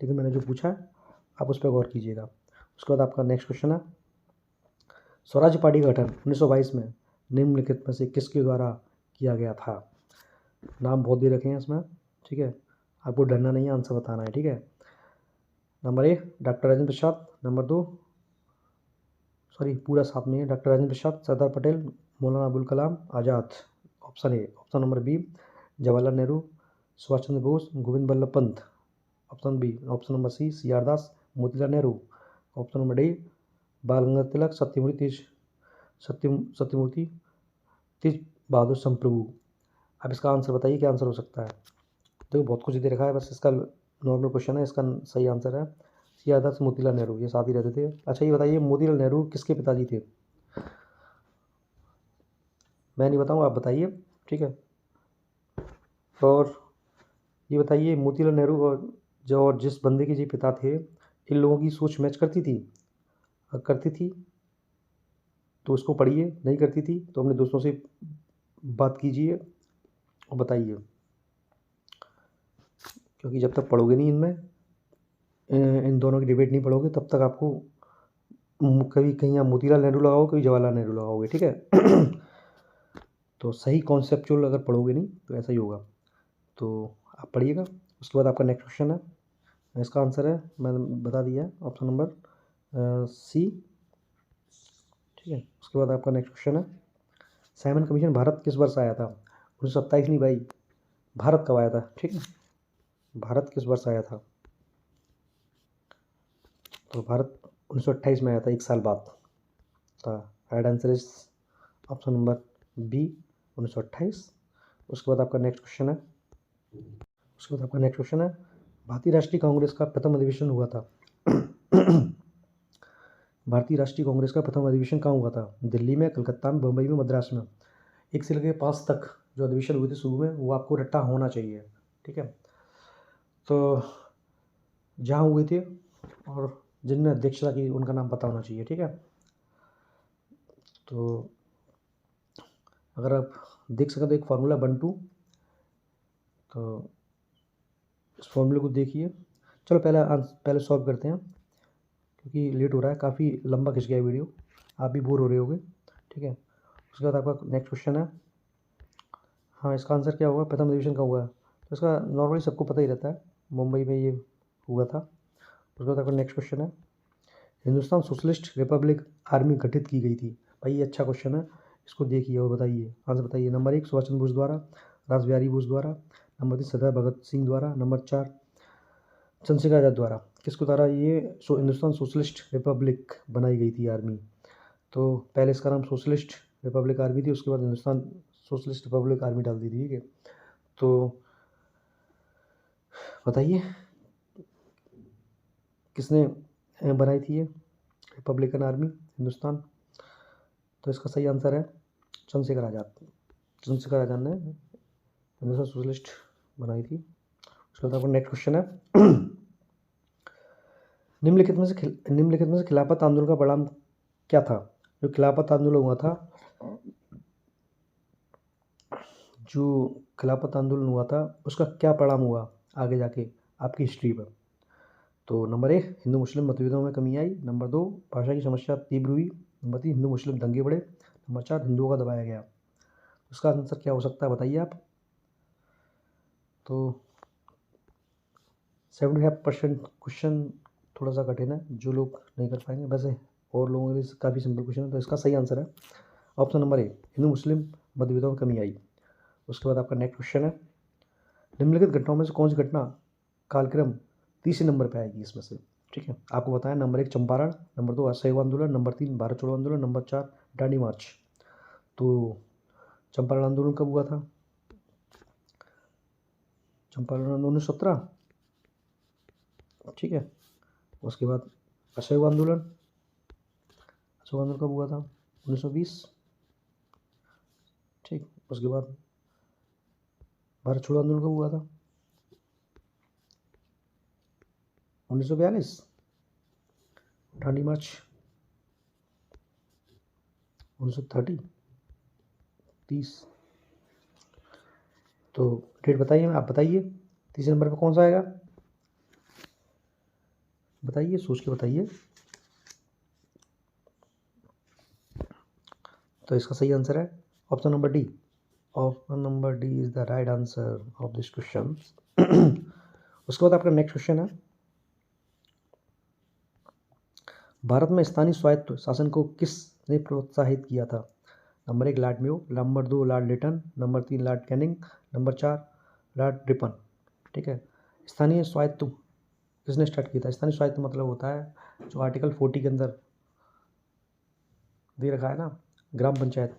लेकिन मैंने जो पूछा है आप उस पर गौर कीजिएगा। उसके बाद आपका नेक्स्ट क्वेश्चन है, स्वराज पार्टी का गठन 1922 में निम्नलिखित में से किसके द्वारा किया गया था? नाम बहुत दे रखे हैं इसमें। ठीक है, आपको डरना नहीं है, आंसर बताना है। ठीक है, number A doctor Rajendra Prasad, number 2 sorry पूरा साथ में है, doctor Rajendra Prasad, Sardar Patel, Maulana Abul Kalam Azad. Option A. Option number B Jawaharlal Nehru, Subhash Chandra Bose, Govind Ballabh Pant. Option B. Option number C C R Das, Motilal Nehru. Option number D Bal Gangadhar तिलक, सत्यमूर्ति तेज बहादुर संप्रभु। अब इसका आंसर बताइए, क्या आंसर हो सकता है? देखो बहुत कुछ दे रखा है, बस इसका नॉर्मल क्वेश्चन है, इसका सही आंसर है सी आर दास, मोतीलाल नेहरू, ये साथ ही रहते थे। अच्छा ये बताइए मोतीलाल नेहरू किसके पिताजी थे? मैं नहीं बताऊँ, आप बताइए। ठीक है, और ये बताइए मोतीलाल नेहरू और जिस बंदे के जी पिता थे, इन लोगों की सोच मैच करती थी? अगर करती थी तो उसको पढ़िए, नहीं करती थी तो अपने दोस्तों से बात कीजिए और बताइए, क्योंकि जब तक पढ़ोगे नहीं इनमें, इन दोनों की डिबेट नहीं पढ़ोगे, तब तक आपको कभी कहीं आप मोतीलाल नेहरू लगाओगे, कभी जवाहरलाल नेहरू लगाओगे। ठीक है तो सही कॉन्सेप्चुअल अगर पढ़ोगे नहीं तो ऐसा ही होगा, तो आप पढ़िएगा। उसके बाद आपका नेक्स्ट क्वेश्चन है, इसका आंसर है मैंने बता दिया है, ऑप्शन नंबर सी। ठीक है, उसके बाद आपका नेक्स्ट क्वेश्चन है, साइमन कमीशन भारत किस वर्ष आया था? 1927 नहीं भाई, भारत कब आया था? ठीक है, भारत किस वर्ष आया था? तो भारत 1928 में आया था, 1 साल बाद था। Right answer is option number B 1928। उसके बाद आपका नेक्स्ट क्वेश्चन है, भारतीय राष्ट्रीय कांग्रेस का प्रथम अधिवेशन हुआ था भारतीय राष्ट्रीय कांग्रेस का प्रथम अधिवेशन कहाँ हुआ था? दिल्ली में, कलकत्ता में, बम्बई में, मद्रास में। 1 से लेकर 5 तक जो अधिवेशन हुए थे शुरू में, वो आपको रट्टा होना चाहिए। ठीक है, तो जहाँ हुए थे और जिनने अध्यक्षता की उनका नाम पता होना चाहिए। ठीक है, तो अगर आप देख सकें तो एक फार्मूला 1-2, तो इस फॉर्मूले को देखिए। चलो पहले सॉल्व करते हैं, क्योंकि लेट हो रहा है, काफ़ी लंबा खिंच गया वीडियो, आप भी बोर हो रहे होगे। ठीक है, उसके बाद आपका नेक्स्ट क्वेश्चन है, हाँ इसका आंसर क्या होगा, प्रथम अधिवेशन का हुआ है? तो इसका नॉर्मली सबको पता ही रहता है, मुंबई में ये हुआ था। उसके बाद आपका नेक्स्ट क्वेश्चन है, हिंदुस्तान सोशलिस्ट रिपब्लिक आर्मी गठित की गई थी? भाई ये अच्छा क्वेश्चन है, इसको देखिए और बताइए, आंसर बताइए। नंबर 1 सुभाष चंद्र बोस द्वारा, रासबिहारी बोस द्वारा, नंबर 3 सरदार भगत सिंह द्वारा, नंबर 4 चंद्रशेखर आज़ाद द्वारा। किसके द्वारा ये हिंदुस्तान सोशलिस्ट रिपब्लिक बनाई गई थी आर्मी? तो पहले इसका नाम सोशलिस्ट रिपब्लिक आर्मी थी, उसके बाद हिंदुस्तान सोशलिस्ट रिपब्लिक आर्मी डाल दी थी। ठीक है, तो बताइए किसने बनाई थी ये रिपब्लिकन आर्मी हिंदुस्तान? तो इसका सही आंसर है चंद्रशेखर आज़ाद। चंद्रशेखर आज़ाद ने हिंदुस्तान सोशलिस्ट बनाई थी। उसके बाद आपका नेक्स्ट क्वेश्चन है, निम्नलिखित में से खिलाफत आंदोलन का परिणाम क्या था? जो खिलाफत आंदोलन हुआ था, उसका क्या परिणाम हुआ आगे जाके आपकी हिस्ट्री पर? तो नंबर 1 हिंदू मुस्लिम मतभेदों में कमी आई, नंबर 2 भाषा की समस्या तीव्र हुई, नंबर 3 हिंदू मुस्लिम दंगे बढ़े, नंबर 4 हिंदुओं का दबाया गया। उसका आंसर क्या हो सकता है बताइए आप? तो 75% क्वेश्चन थोड़ा सा कठिन है, जो लोग नहीं कर पाएंगे, वैसे और लोगों के लिए काफ़ी सिंपल क्वेश्चन है। तो इसका सही आंसर है ऑप्शन नंबर 1 हिंदू मुस्लिम मतभेदों में कमी आई। उसके बाद आपका नेक्स्ट क्वेश्चन है, निम्नलिखित घटनाओं में से कौन सी घटना कालक्रम तीसरे नंबर पर आएगी इसमें से? ठीक है, आपको बताएं, नंबर 1 चंपारण, नंबर 2 असहयोग आंदोलन, नंबर 3 भारत छोड़ो आंदोलन, नंबर 4 दांडी मार्च। तो चंपारण आंदोलन कब हुआ था? चंपारण आंदोलन 1917। ठीक है, उसके बाद असहयोग आंदोलन कब हुआ था? 1920। ठीक, उसके बाद भारत छोड़ो आंदोलन कब हुआ था? 1942। दांडी मार्च 1930। 30। तो डेट बताइए, आप बताइए 30 नंबर पे कौन सा आएगा, बताइए, सोच के बताइए। तो इसका सही आंसर है option number D. Option number D is the right answer of this question. उसके बाद आपका नेक्स्ट क्वेश्चन है, भारत में स्थानीय स्वायत्त शासन को किसने प्रोत्साहित किया था? Number 1 Lord Mayo, number 2 Lord Lytton, number 3 Lord Canning, number 4 Lord Ripon. ठीक है, स्थानीय स्वायत्त किसने स्टार्ट किया था? स्थानीय स्वायत्त मतलब होता है जो आर्टिकल 40 के अंदर दे रखा है ना, ग्राम पंचायत,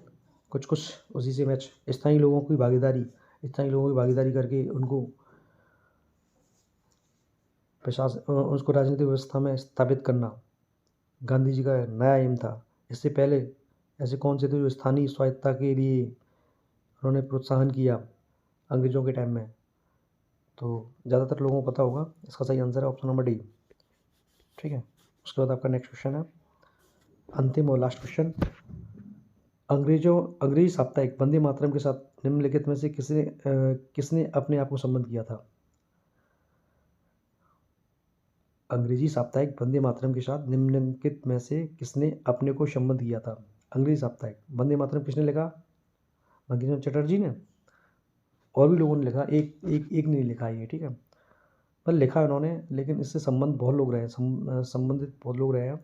कुछ कुछ उसी से मैच। स्थानीय लोगों की भागीदारी करके उनको प्रशासन, उसको राजनीतिक व्यवस्था में स्थापित करना गांधी जी का नया एम था। इससे पहले ऐसे कौन से थे जो स्थानीय स्वायत्तता के लिए उन्होंने प्रोत्साहन किया अंग्रेजों के टाइम में? तो ज़्यादातर लोगों को पता होगा, इसका सही आंसर है ऑप्शन नंबर डी। ठीक है, उसके बाद आपका नेक्स्ट क्वेश्चन है, अंतिम और लास्ट क्वेश्चन, अंग्रेजी साप्ताहिक वंदे मातरम के साथ निम्नलिखित में से किसने अपने आप को संबंध किया था? अंग्रेजी साप्ताहिक वंदे मातरम के साथ निम्नलिखित में से किसने अपने को संबंध किया था? अंग्रेजी साप्ताहिक वंदे मातरम किसने लिखा? बंकिम चंद्र चटर्जी ने, और भी लोगों ने लिखा, एक ने लिखा ये। ठीक है, पर लिखा उन्होंने, लेकिन इससे संबंधित बहुत लोग रहे हैं।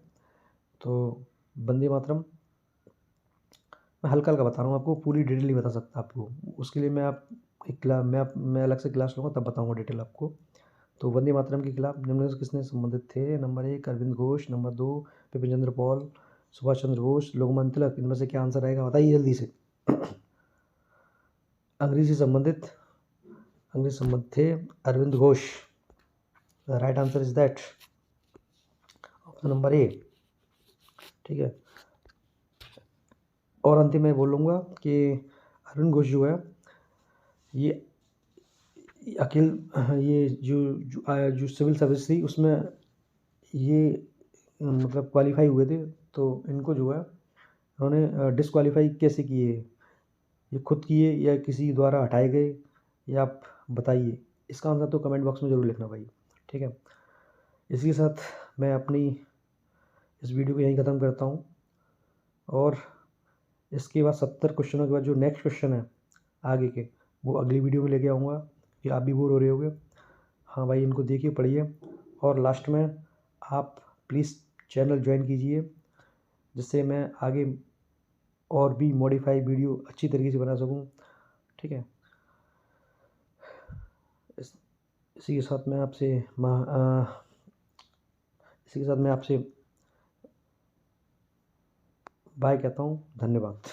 तो वंदे मातरम मैं हल्का हल्का बता रहा हूँ आपको, पूरी डिटेल नहीं बता सकता आपको, उसके लिए मैं अलग से क्लास लूँगा तब बताऊँगा डिटेल आपको। तो वंदे मातरम के खिलाफ निम्न से किसने संबंधित थे? Number 1 Arvind Ghosh, number 2 Bipin Chandra Paul, Subhash Chandra Bose, Lokmanya Tilak. इनमें से क्या आंसर आएगा, बताइए जल्दी से। अंग्रेजी संबंध थे Arvind Ghosh. The right answer is that option number A. ठीक है, और अंतिम में बोलूँगा कि अरविंद घोष जो है ये अखिल, ये जो सिविल सर्विस थी उसमें ये मतलब क्वालिफाई हुए थे। तो इनको जो है उन्होंने डिसक्वालीफाई कैसे किए, ये खुद किए या किसी द्वारा हटाए गए, या आप बताइए। इसका आंसर तो कमेंट बॉक्स में ज़रूर लिखना भाई। ठीक है, इसी के साथ मैं अपनी इस वीडियो को यहीं ख़त्म करता हूँ, और इसके बाद 70 क्वेश्चनों के बाद जो नेक्स्ट क्वेश्चन है आगे के, वो अगली वीडियो में लेके आऊँगा, कि आप भी बोर हो रहे होगे। हाँ भाई, इनको देखिए, पढ़िए, और लास्ट में आप प्लीज़ चैनल ज्वाइन कीजिए, जिससे मैं आगे और भी मॉडिफाई वीडियो अच्छी तरीके से बना सकूँ। ठीक है, इसी के साथ मैं आपसे बाय कहता हूँ। धन्यवाद।